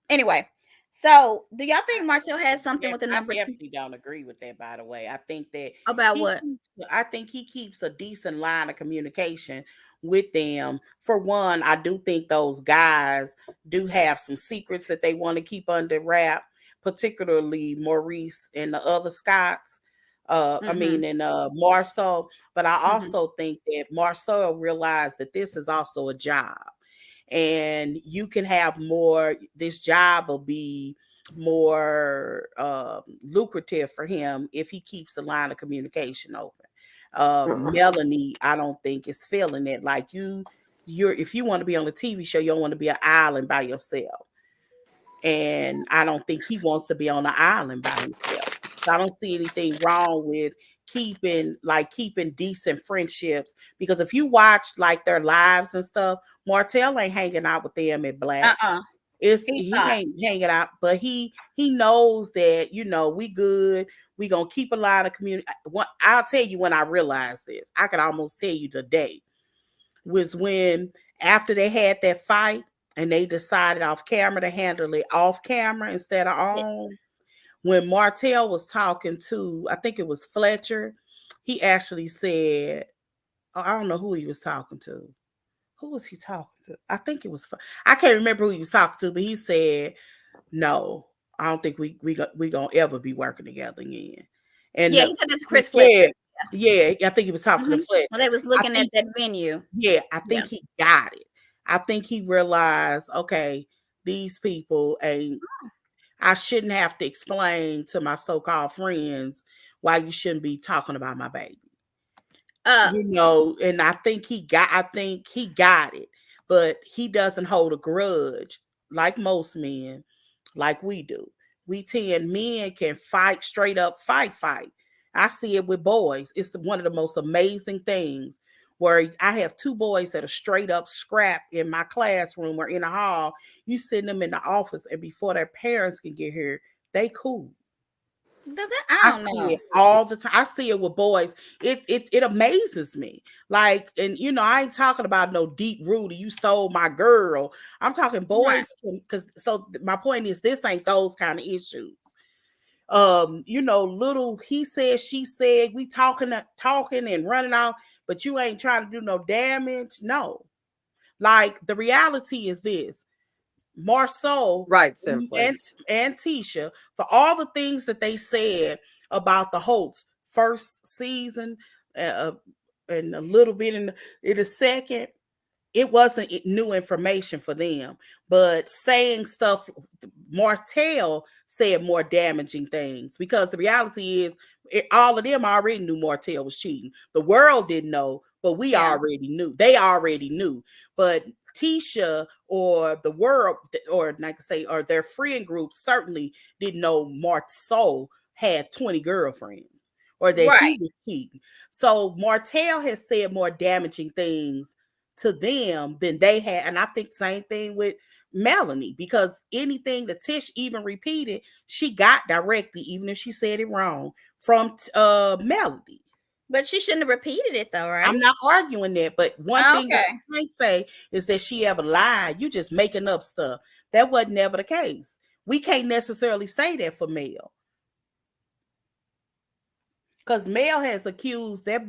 Anyway, so do y'all think Martel has something with the number 2? I definitely don't agree with that. By the way, I think that about what? I think he keeps a decent line of communication with them. For one, I do think those guys do have some secrets that they want to keep under wrap. Particularly Maurice and the other Scots, and Marceau. But I also think that Marceau realized that this is also a job. And you can have more, this job will be more lucrative for him if he keeps the line of communication open. Melanie, I don't think is feeling it. Like if you want to be on a TV show, you don't want to be an island by yourself. And I don't think he wants to be on the island by himself. So I don't see anything wrong with keeping decent friendships, because if you watch like their lives and stuff, Martel ain't hanging out with them at Black. He ain't hanging out, but he knows that we good. We gonna keep a line of community. I'll tell you when I realized this. I could almost tell you the day was when after they had that fight. And they decided off camera to handle it off camera instead of on. When Martel was talking to, I think it was Fletcher, he actually said, I don't know who he was talking to. Who was he talking to? I think it was, I can't remember who he was talking to, but he said, no, I don't think we gonna ever be working together again. And he said it's Chris Fletcher. Yeah, I think he was talking to Fletcher. Well, they was looking at that venue. Yeah, I think he got it. I think he realized, okay, these people I shouldn't have to explain to my so-called friends why you shouldn't be talking about my baby. And I think he got it, but he doesn't hold a grudge like most men, like we do. Men can fight straight up, fight. I see it with boys. It's one of the most amazing things. Where I have 2 boys that are straight up scrap in my classroom or in the hall. You send them in the office, and before their parents can get here, they cool. I don't know. See it all the time. I see it with boys. It amazes me. Like, and I ain't talking about no deep Rudy, you stole my girl. I'm talking boys, because so my point is this ain't those kind of issues. Little he said, she said, we talking and running out. But you ain't trying to do no damage. No. Like, the reality is this. Marceau and Tisha, for all the things that they said about the Holtz, first season, and a little bit in the second, it wasn't new information for them. But saying stuff, Martel said more damaging things, because the reality is all of them already knew Martel was cheating. The world didn't know, but we already knew. They already knew. But Tisha or the world, or like I say, or their friend group certainly didn't know Martel had 20 girlfriends, or that he was cheating. So Martel has said more damaging things to them than they had. And I think same thing with Melanie, because anything that Tish even repeated, she got directly, even if she said it wrong, from Melody. But she shouldn't have repeated it though, right? I'm not arguing that, but one thing that I can't say is that she ever lied. You just making up stuff. That wasn't never the case. We can't necessarily say that for Mel, because Mel has accused that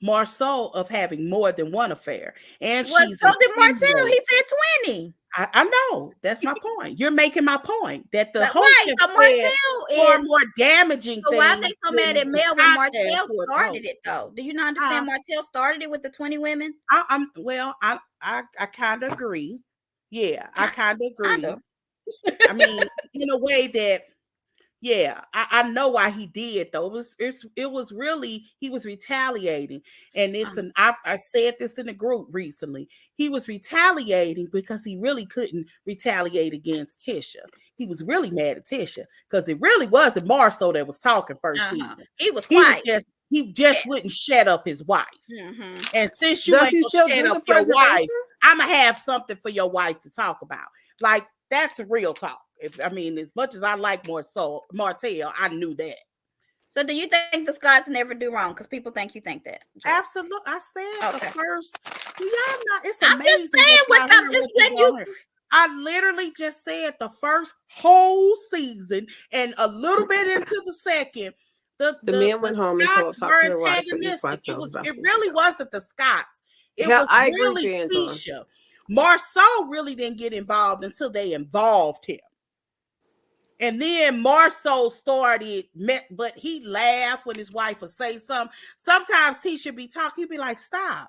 Marceau of having more than one affair, and so did Martel. He said 20. I know, that's my point. You're making my point that the whole so Martel is more damaging. So why are they so mad at Mel when Martel started it though? Do you not understand? Martel started it with the 20 women. I kind of agree. Yeah, I kind of agree. I mean, in a way that. Yeah, I know why he did though. It was really, he was retaliating, and I said this in the group recently. He was retaliating because he really couldn't retaliate against Tisha. He was really mad at Tisha because it really wasn't Marceau that was talking first season. He was quiet. He just wouldn't shut up his wife. And since you ain't gonna shut up your wife, I'm gonna have something for your wife to talk about. Like, that's a real talk. As much as I like Martel, I knew that. So do you think the Scots never do wrong? Because people think you think that. Absolutely. I said the first. Y'all not. It's amazing. I'm just saying what I'm just letting you. I literally just said the first whole season and a little bit into the second. The men went home and Scots were antagonistic. It really wasn't the Scots. It was really Tisha. Marceau really didn't get involved until they involved him. And then Marceau but he laughed when his wife would say something. Sometimes Tisha be talking, he'd be like, stop.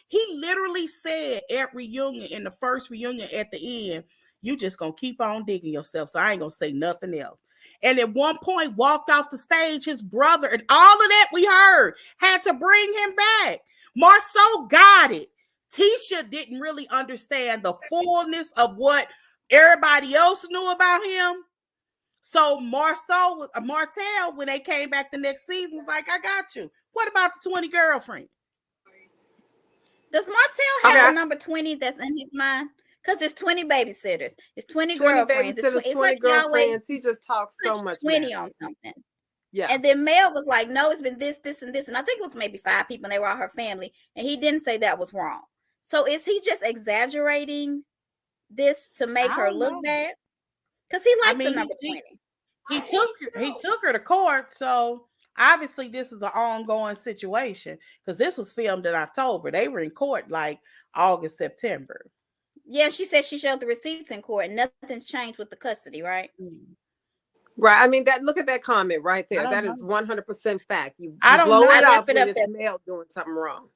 He literally said at reunion, in the first reunion at the end, you just gonna keep on digging yourself, so I ain't gonna say nothing else. And at one point walked off the stage, his brother, and all of that we heard, had to bring him back. Marceau got it. Tisha didn't really understand the fullness of what everybody else knew about him. So Martel, when they came back the next season, was like, I got you. What about the 20 girlfriends? Does Martel have a number 20 that's in his mind? Because it's 20 babysitters. It's 20 girlfriends. It's 20 girlfriends. He just talks so much 20 mess. On something. Yeah. And then Mel was like, no, it's been this, and this. And I think it was maybe 5 people, and they were all her family. And he didn't say that was wrong. So is he just exaggerating this to make her look bad? Because he likes the number 20. He took her to court, so obviously this is an ongoing situation, because this was filmed in October. They were in court like August, September. Yeah, she said she showed the receipts in court, and nothing's changed with the custody, right? Right. Look at that comment right there. That is 100% fact. You blow it up when it's Mel doing something wrong.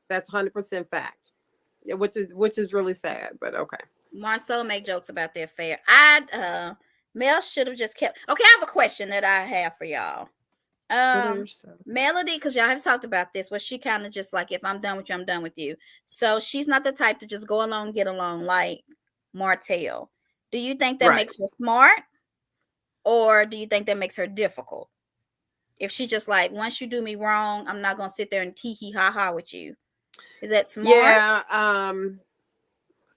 That's 100% fact. Yeah, which is really sad, but okay. Marceau make jokes about their affair. Mel should have just kept. Okay, I have a question that I have for y'all. Melody, because y'all have talked about this, was she kind of just like, if I'm done with you, I'm done with you. So she's not the type to just go along, get along like Martel. Do you think that makes her smart, or do you think that makes her difficult? If she just like, once you do me wrong, I'm not gonna sit there and hee ha ha with you. Is that smart? Yeah.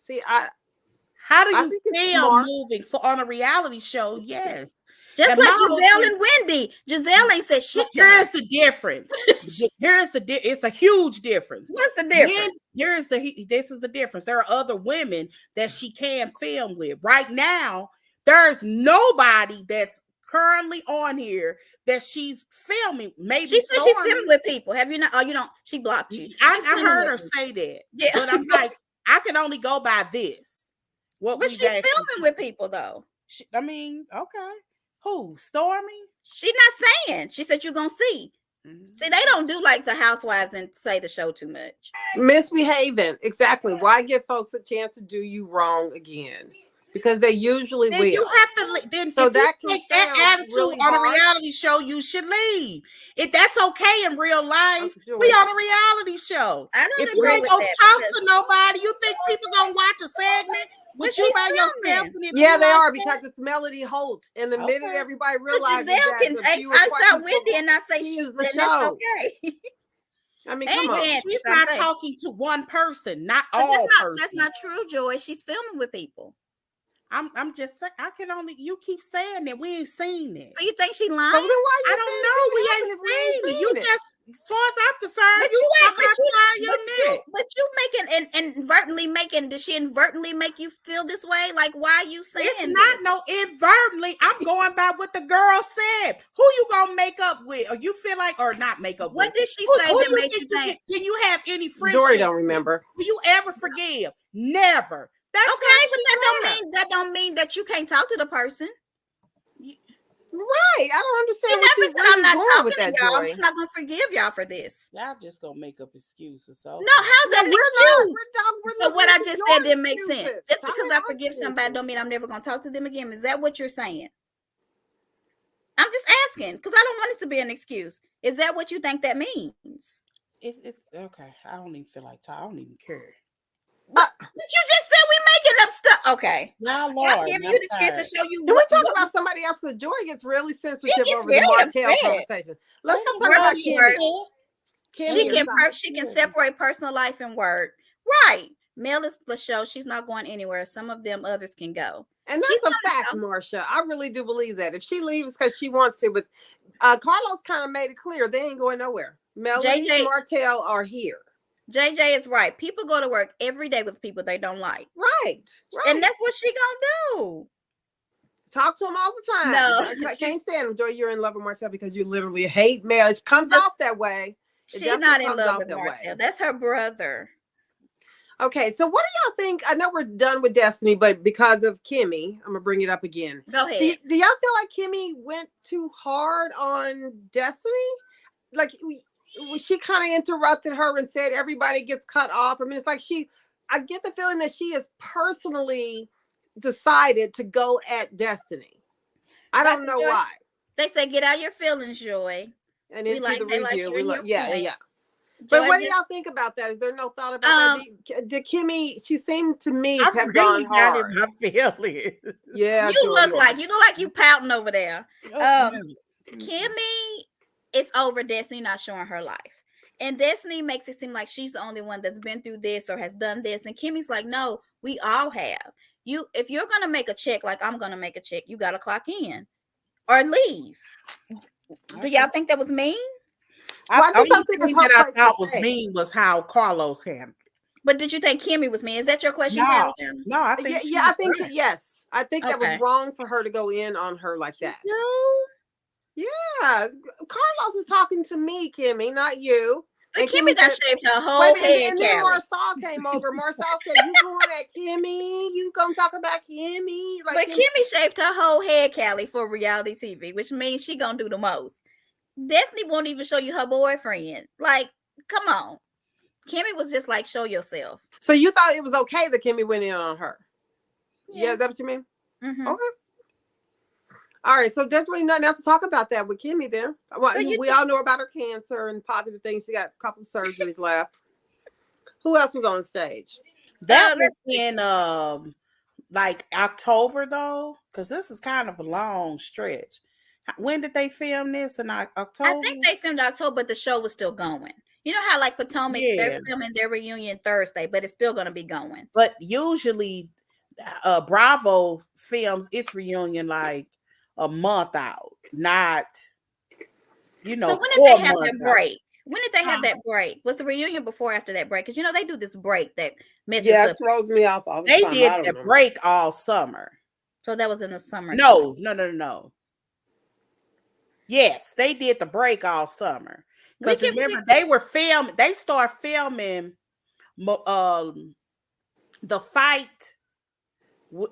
See, how do you feel moving on a reality show? Yes. Just and like Giselle and Wendy. Giselle ain't said shit. Here's the difference. It's a huge difference. What's the difference? This is the difference. There are other women that she can film with. Right now, there's nobody that's currently on here that she's filming. Maybe she said she's filming with people. Have you not? Oh, you don't. She blocked you. I heard her say that. Yeah. But I'm like, I can only go by this. But she's filming with people though. Okay. Who? Stormy? She not saying. She said you're gonna see. See, they don't do like the housewives and say the show too much. Misbehaving. Exactly. Why give folks a chance to do you wrong again? Because they usually then will. You have to. Then so if that you take that attitude really on hard. a reality show, you should leave. If that's okay in real life, we on a reality show. I don't if you ain't gonna talk to nobody, you think people gonna watch a segment with you by yourself? Yeah, they are because it's Melody Holt. And the minute everybody realizes that, I saw Wendy and I say she's the show. Okay. I mean, come on. She's not talking to one person, not all persons. That's not true, Joy. She's filming with people. I'm just saying. You keep saying that we ain't seen it. So you think she lying? So then why I don't know. We ain't seen it. You just, as far as I'm concerned, but you making and inadvertently making. Did she inadvertently make you feel this way? Like, why are you saying? It's not no inadvertently. I'm going by what the girl said. Who you gonna make up with, or you feel like, or not make up with? What did she say that made you think? Can you have any friendship? Dory don't remember. Do you ever forgive? Never. That's okay, but that don't mean that you can't talk to the person. Right. I don't understand what you're I'm not going with that, y'all. Joy. I'm just not gonna forgive y'all for this. Y'all just gonna make up excuses. So no, how's that an excuse? We're so what I just said didn't make excuses. sense. Just because I forgive somebody don't mean I'm never gonna talk to them again. Is that what you're saying? I'm just asking because I don't want it to be an excuse. Is that what you think that means? It's okay. I don't even feel like talking. I don't even care. But you just said we making up stuff. Okay. Now, Lord, I'm giving you the chance to show you. Can we talk about somebody else? Because Joy gets really sensitive over the Martel conversation. Let's go talk about Kimmy. She can separate personal life and work. Right. Mel is the show. She's not going anywhere. Some of them others can go. And that's a fact, Marsha. I really do believe that. If she leaves because she wants to, but Carlos kind of made it clear they ain't going nowhere. Melody and Martel are here. JJ is right. People go to work every day with people they don't like. Right. And that's what she gonna do. Talk to them all the time. No. I can't stand them. Joy, you're in love with Martel because you literally hate Mel. It comes off that way. She's not in love with Martel. That's her brother. Okay, so what do y'all think? I know we're done with Destiny, but because of Kimmy, I'm gonna bring it up again. Go ahead. Do y'all feel like Kimmy went too hard on Destiny? Like she kind of interrupted her and said everybody gets cut off. I mean, it's like I get the feeling that she has personally decided to go at Destiny. I don't know why. They say get out your feelings, Joy. And into the review, yeah. But what do y'all think about that? Is there no thought about that? Did Kimmy? She seemed to me to have gone hard. I feel it. Yeah, you look like you pouting over there. Kimmy is over Destiny not showing her life, and Destiny makes it seem like she's the only one that's been through this or has done this, and Kimmy's like, no, we all have. If you're gonna make a check, like I'm gonna make a check, you gotta clock in or leave. Do y'all think that was mean? I thought was mean was how Carlos handled it. But did you think Kimmy was mean? Is that your question? No, I think I think yes. I think that was wrong for her to go in on her like that. No. Yeah, Carlos is talking to me, Kimmy, not you. And Kimmy got shaved her whole head. And then Marsal came over. Marsal said, "You going at Kimmy? You gonna talk about Kimmy?" But Kimmy shaved her whole head, Callie, for reality TV, which means she gonna do the most. Destiny won't even show you her boyfriend. Like, come on. Kimmy was just like, show yourself. So you thought it was okay that Kimmy went in on her? Yeah, is that what you mean? Mm-hmm. Okay. All right, so there's really nothing else to talk about that with Kimmy then. Well, we all know about her cancer and positive things. She got a couple of surgeries left. Who else was on stage? That was in like October though, because this is kind of a long stretch. When did they film this? In October? I think they filmed October, but the show was still going. You know how like Potomac, they're filming their reunion Thursday, but it's still going to be going. But usually Bravo films its reunion like a month out, not, So when did they have that break? When did they have that break? Was the reunion before or after that break? Because they do this break that messes up. It throws me off all the time. They did the break all summer. So that was in the summer. No. Yes, they did the break all summer. Because remember, they start filming the fight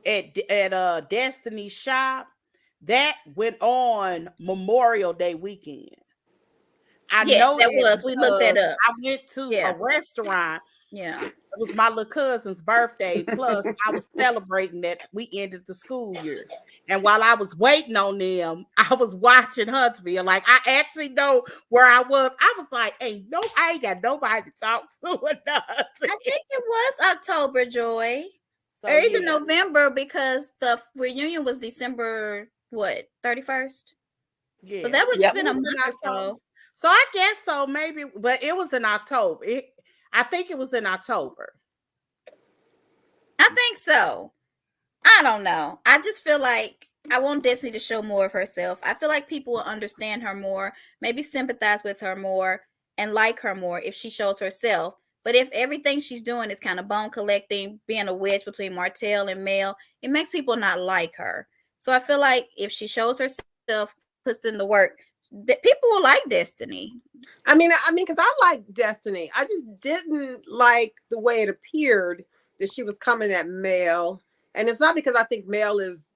at Destiny's shop. That went on Memorial Day weekend. I Yes, know that that was. We looked that because up. I went to a Yeah. restaurant. Yeah. It was my little cousin's birthday. Plus, I was celebrating that we ended the school year. And while I was waiting on them, I was watching Huntsville. Like, I actually know where I was. I was like, I ain't got nobody to talk to or nothing. I think it was October, Joy. So, Or either yeah. November, because the reunion was December, what, 31st? Yeah. So that would Yep. have been a month or so. So I guess so, maybe, but it was in October. I think it was in October. I think so. I don't know. I just feel like I want Destiny to show more of herself. I feel like people will understand her more, maybe sympathize with her more, and like her more if she shows herself. But if everything she's doing is kind of bone collecting, being a wedge between Martel and Mel, it makes people not like her. So I feel like if she shows herself, puts in the work, that people will like Destiny. I mean, because I like Destiny. I just didn't like the way it appeared that she was coming at Mel. And it's not because I think Mel is,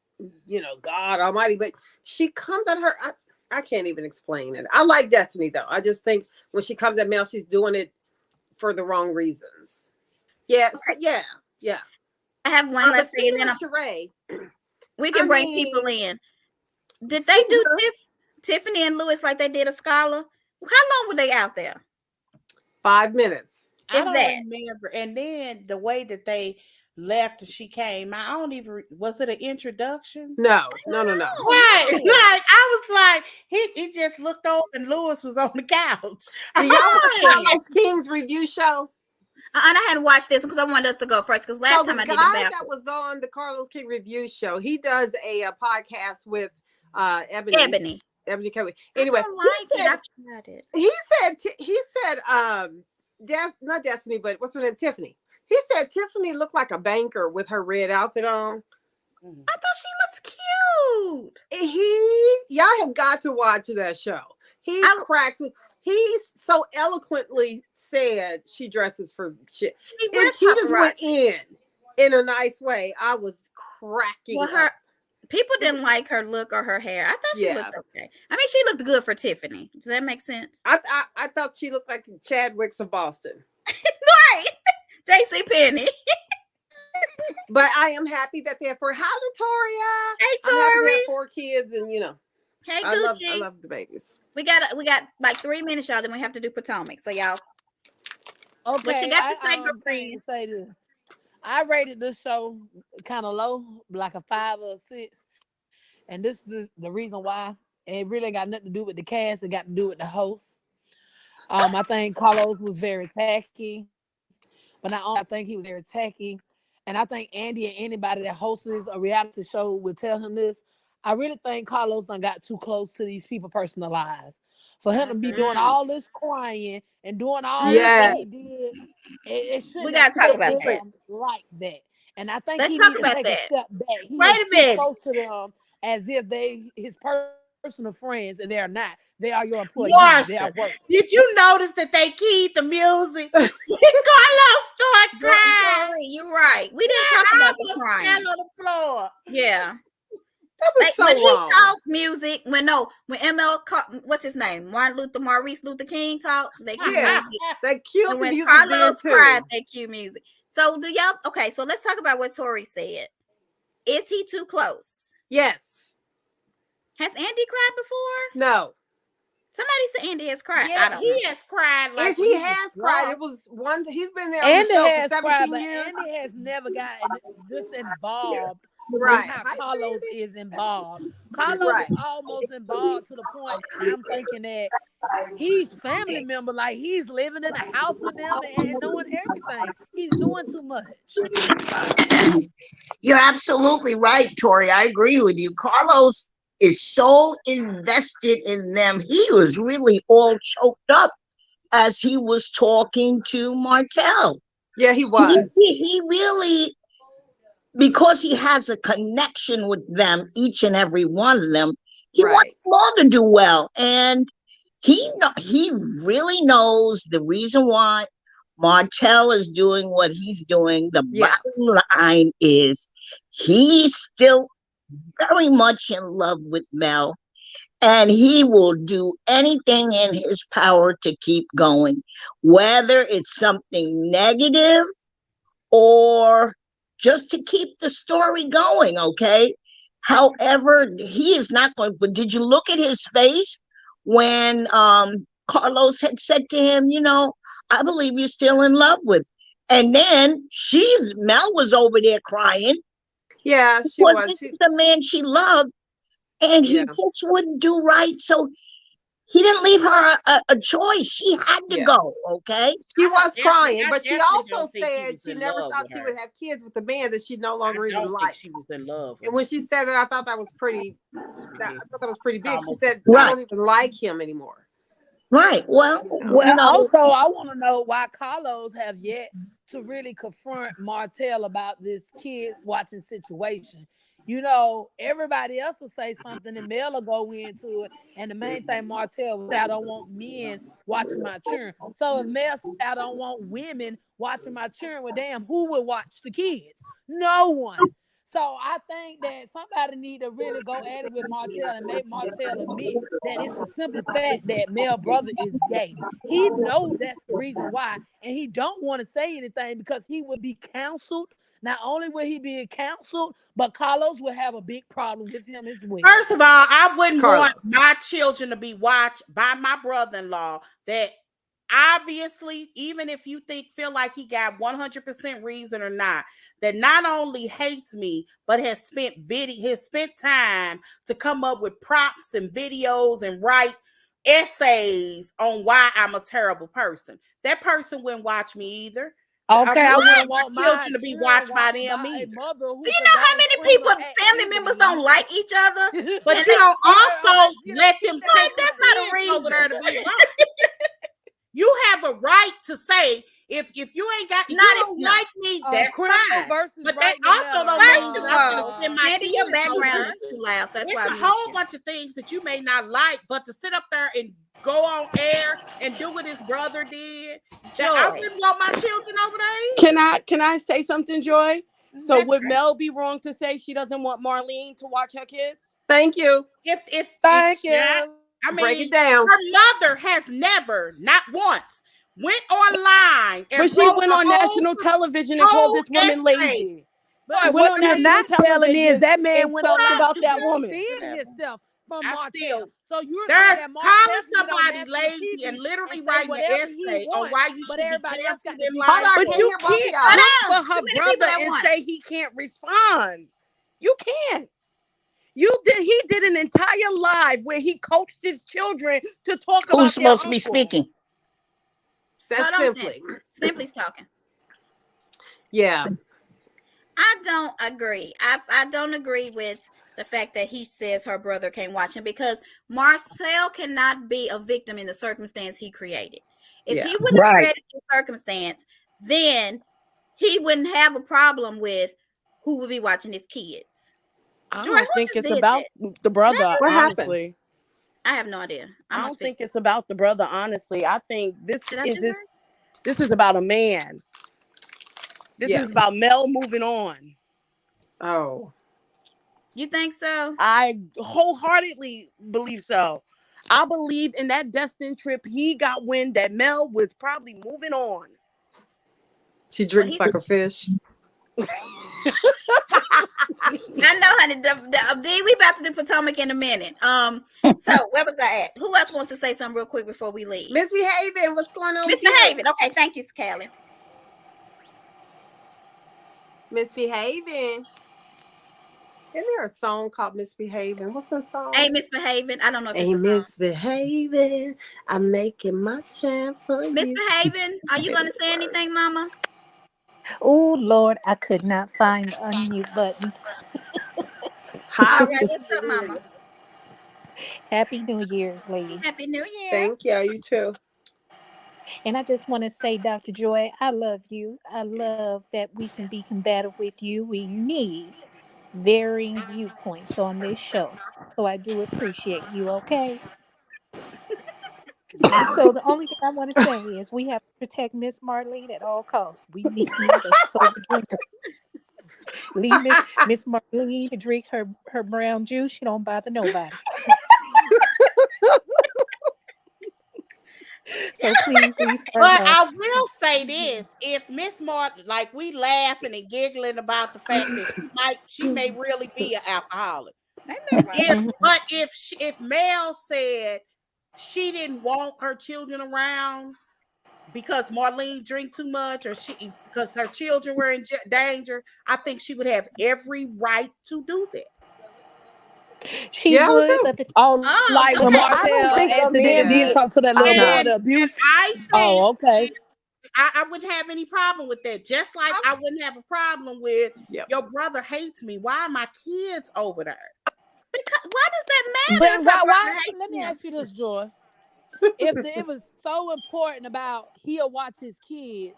God Almighty, but she comes at her. I can't even explain it. I like Destiny though. I just think when she comes at Mel, she's doing it for the wrong reasons. Yeah, yeah. I have one last thing, and then Sheree, we can bring people in. Did they do Tiffany and Lewis like they did a Scholar? How long were they out there? 5 minutes. I don't remember. And then the way that they left and she came, was it an introduction? No. Right. Like, I was like, he just looked over and Lewis was on the couch. Do y'all watch Carlos King's review show? And I had to watch this because I wanted us to go first, because last time I did the guy that was on the Carlos King review show, he does a podcast with Ebony Kelly. Anyway, he said not Destiny, but what's her name? Tiffany. He said Tiffany looked like a banker with her red outfit on. I thought she looks cute. Y'all have got to watch that show. He cracks me. He so eloquently said she dresses for shit. She just went in a nice way. I was cracking up. People didn't like her look or her hair. I thought she looked okay. I mean, she looked good for Tiffany. Does that make sense? I thought she looked like Chadwick's of Boston. Right. JC Penney. But I am happy that they're for Toria. Hey, Tori. I have 4 kids, and Hey, I love the babies. We got like 3 minutes, y'all. Then we have to do Potomac. So y'all. Okay. What you got to say, girlfriend? Say this. I rated this show kind of low, like a 5 or a 6, and this is the reason why. It really got nothing to do with the cast. It got to do with the host. I think Carlos was very tacky, but not only I think he was very tacky, and I think Andy and anybody that hosts a reality show would tell him this. I really think Carlos done got too close to these people's personal lives. For him to be doing all this crying and doing all that he did, it shouldn't. We gotta talk about that. Like that. And I think let's he talk needs about to take that. a step back. He Wait a minute. Close to them as if they his personal friends, and they are not. They are your employees. They are work. Did you notice that they keyed the music? Carlos started crying. You're right. We didn't talk about the crying. On the floor. Yeah. That was so when wrong. He talked music, when ML, what's his name? Maurice Luther King talked. They cue music. They cue and the when music Carlos too. cried, they cue music. So do y'all? Okay, so let's talk about what Tori said. Is he too close? Yes. Has Andy cried before? No. Somebody said Andy has cried. Yeah, he has cried. Like if he has cried, it was one. He's been there on the show for 17 cried, years. But Andy has never gotten this involved. Right. How Carlos is involved. Carlos is almost involved to the point I'm thinking that he's family member, like he's living in a house with them and knowing everything. He's doing too much. You're absolutely right, Tori. I agree with you. Carlos is so invested in them. He was really all choked up as he was talking to Martel. Yeah, he was. He really, because he has a connection with them, each and every one of them, he wants them all to do well. And he really knows the reason why Martel is doing what he's doing. The bottom line is he still very much in love with Mel, and he will do anything in his power to keep going, whether it's something negative or just to keep the story going, okay? However, he is not going, but did you look at his face when Carlos had said to him, I believe you're still in love with. And then Mel was over there crying. Yeah, she was. This is the man she loved, and he just wouldn't do right. So he didn't leave her a choice. She had to go, okay? She was crying, but she also said she never thought she would have kids with a man that she no longer even liked. She was in love. And when she said that, I thought that was pretty. I thought that was pretty big. She said, "I don't even like him anymore." Right. Well, also, I want to know why Carlos have yet to really confront Martel about this kid watching situation. Everybody else will say something and Mel will go into it. And the main thing Martel was, I don't want men watching my children. So if Mel said, I don't want women watching my children, well, damn, who would watch the kids? No one. So I think that somebody need to really go at it with Martel and make Martel admit that it's a simple fact that Mel's brother is gay. He knows that's the reason why, and he don't want to say anything because he would be counseled. Not only will he be counseled, but Carlos will have a big problem with him as well. First of all, I wouldn't want my children to be watched by my brother-in-law that obviously, even if you feel like he got 100% reason or not, that not only hates me, but has spent time to come up with props and videos and write essays on why I'm a terrible person. That person wouldn't watch me either. Okay, I wouldn't want my children to be watched by them either. You know how many people, family members, don't like each other? But you don't also let them take that's not a reason over there to be watched. You have a right to say if you ain't got, you don't like me, that's fine. But that also don't mean that I'm going to spend my kids. Your background is too loud. That's why it's a whole bunch of things that you may not like, but to sit up there and go on air and do what his brother did, I wouldn't want my children over there either. Can I say something, Joy? So would Mel be wrong to say she doesn't want Marlene to watch her kids? Thank you. Thank you. I mean, break it down. Her mother has never, not once, went online. But she went on national television and called this woman lazy. But what you're not telling is that man went on about that woman. Himself from Martel. So you're there's calling somebody lazy and literally writing an essay on why you should be canceling them. But you can't look for her brother and say he can't respond. You can't. He did an entire live where he coached his children to talk about who's supposed to be speaking. That's Simply. Simply's talking. Yeah. I don't agree. I don't agree with the fact that he says her brother can't watch him because Marcel cannot be a victim in the circumstance he created. If he wouldn't have created the circumstance, then he wouldn't have a problem with who would be watching his kids. I don't think it's about the brother, honestly. I have no idea. I don't think it's about the brother, honestly. I think this is about a man. This is about Mel moving on. Oh. You think so? I wholeheartedly believe so. I believe in that destined trip he got wind that Mel was probably moving on. She drinks like a fish. I know, honey. We about to do Potomac in a minute. So where was I at? Who else wants to say something real quick before we leave? Misbehaving. What's going on? Misbehaving. Okay, thank you, Callie. Misbehaving. Isn't there a song called Misbehaving? What's that song? Ain't Misbehaving. I don't know if Ain't Misbehaving. I'm making my chance for you. Misbehaving. Are you gonna say anything, Mama? Oh Lord, I could not find the unmute button. All right, what's up, Mama? Happy New Year's, lady. Happy New Year. Thank you. You too. And I just want to say, Dr. Joy, I love you. I love that we can be combative with you. We need varying viewpoints on this show. So I do appreciate you, okay? So the only thing I want to say is we have to protect Miss Marlene at all costs. We need a sober drinker. Leave Miss Marlene to drink her brown juice. She don't bother nobody. So please leave her But alone. I will say this: if Miss Martin, like we laughing and giggling about the fact that she may really be an alcoholic. If Mel said she didn't want her children around because Marlene drank too much, or because her children were in danger, I think she would have every right to do that. She would, but like when Martel accidentally did something to that little boy, the abuse. I think, okay. I wouldn't have any problem with that. Just like I wouldn't have a problem with your brother hates me. Why are my kids over there? Because why does that matter? But let me ask you this, Joy. If it was so important about he'll watch his kids,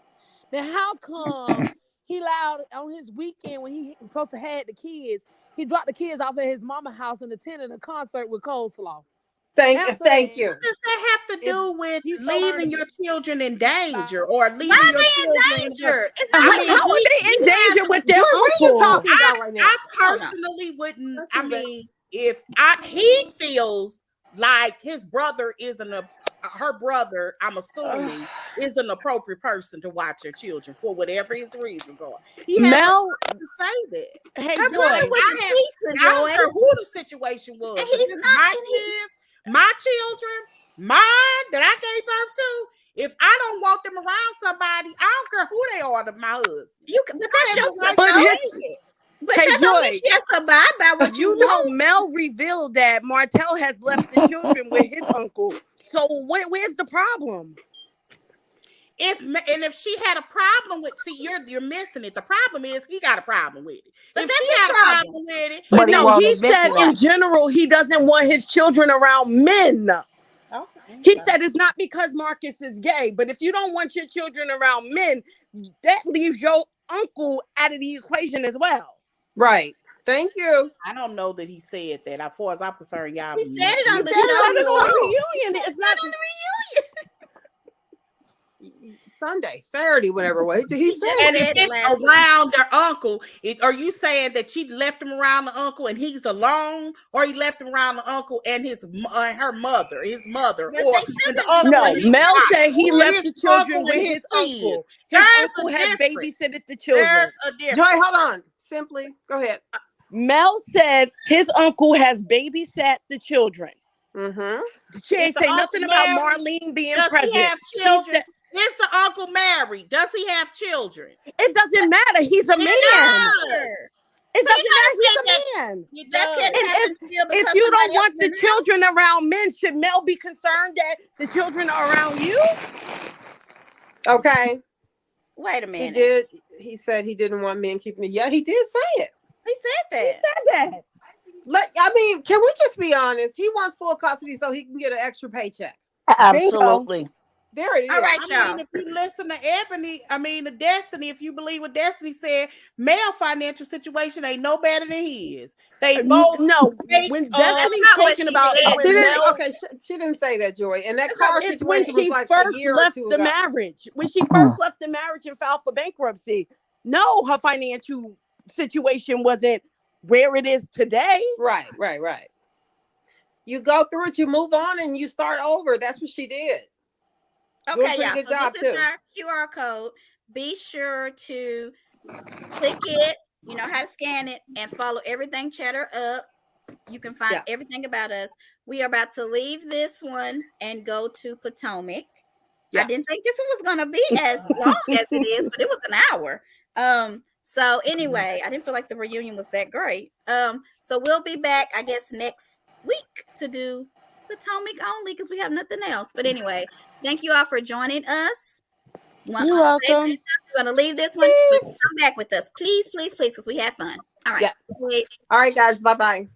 then how come he allowed on his weekend when he supposed to have the kids, he dropped the kids off at his mama's house and attended a concert with coleslaw? Thank you. What does that have to do with leaving your children in danger or leaving your children in danger? How are they in danger with their uncle? What are you talking about right now? I personally wouldn't. I mean, if he feels like his brother isn't her brother, I'm assuming, is an appropriate person to watch her children for whatever his reasons are. He has Mel to say that. Hey, Joy, I don't care who the situation was. And he's not my kids, my children, mine that I gave birth to. If I don't want them around somebody, I don't care who they are to my husband. But that's your right. But hey, that don't mean she has to abide by what you know. Mel revealed that Martel has left the children with his uncle. So where's the problem? If she had a problem with, you're missing it. The problem is he got a problem with it. But if she had a problem with it, but no, he said in general he doesn't want his children around men. Okay. He said it's not because Marcus is gay, but if you don't want your children around men, that leaves your uncle out of the equation as well. Right. Thank you. I don't know that he said that. As far as I'm concerned, y'all. He said it on the show. Reunion. It's not on the reunion. Sunday, Saturday, whatever way. He said and if it's around their uncle, are you saying that she left him around the uncle and he's alone, or he left him around the uncle and his mother, No, Mel said he left the children with his uncle. His uncle had babysitted the children. There's a difference. Joy, hold on. Simply, go ahead. Mel said his uncle has babysat the children. Mm-hmm. She ain't say nothing about Marlene being present. He have children? Is the uncle married? Does he have children? It doesn't matter. He's a man. It doesn't matter. He's a man. If you don't want the children around men, should Mel be concerned that the children are around you? Okay. Wait a minute. He said he didn't want men keeping it. Yeah, he did say it. He said that. I mean, can we just be honest? He wants full custody so he can get an extra paycheck. Absolutely. There it is. All right, y'all. If you listen to Destiny, if you believe what Destiny said, male financial situation ain't no better than his. They both when Destiny's talking about she didn't say that, Joy. And that car situation was like first a year left or two the ago. marriage. When she first left the marriage and filed for bankruptcy, no, her financial situation wasn't where it is today. Right. You go through it, you move on, and you start over. That's what she did. Okay, y'all. So this is our QR code. Be sure to click it. You know how to scan it and follow everything Chatter Up. You can find everything about us. We are about to leave this one and go to Potomac. I didn't think this one was going to be as long as it is, but it was an hour. So anyway, I didn't feel like the reunion was that great. So we'll be back, I guess, next week to do Potomac only because we have nothing else. But anyway, thank you all for joining us. You're welcome. We're going to leave this one. Please come back with us. Please, because we had fun. All right. All right, guys. Bye-bye.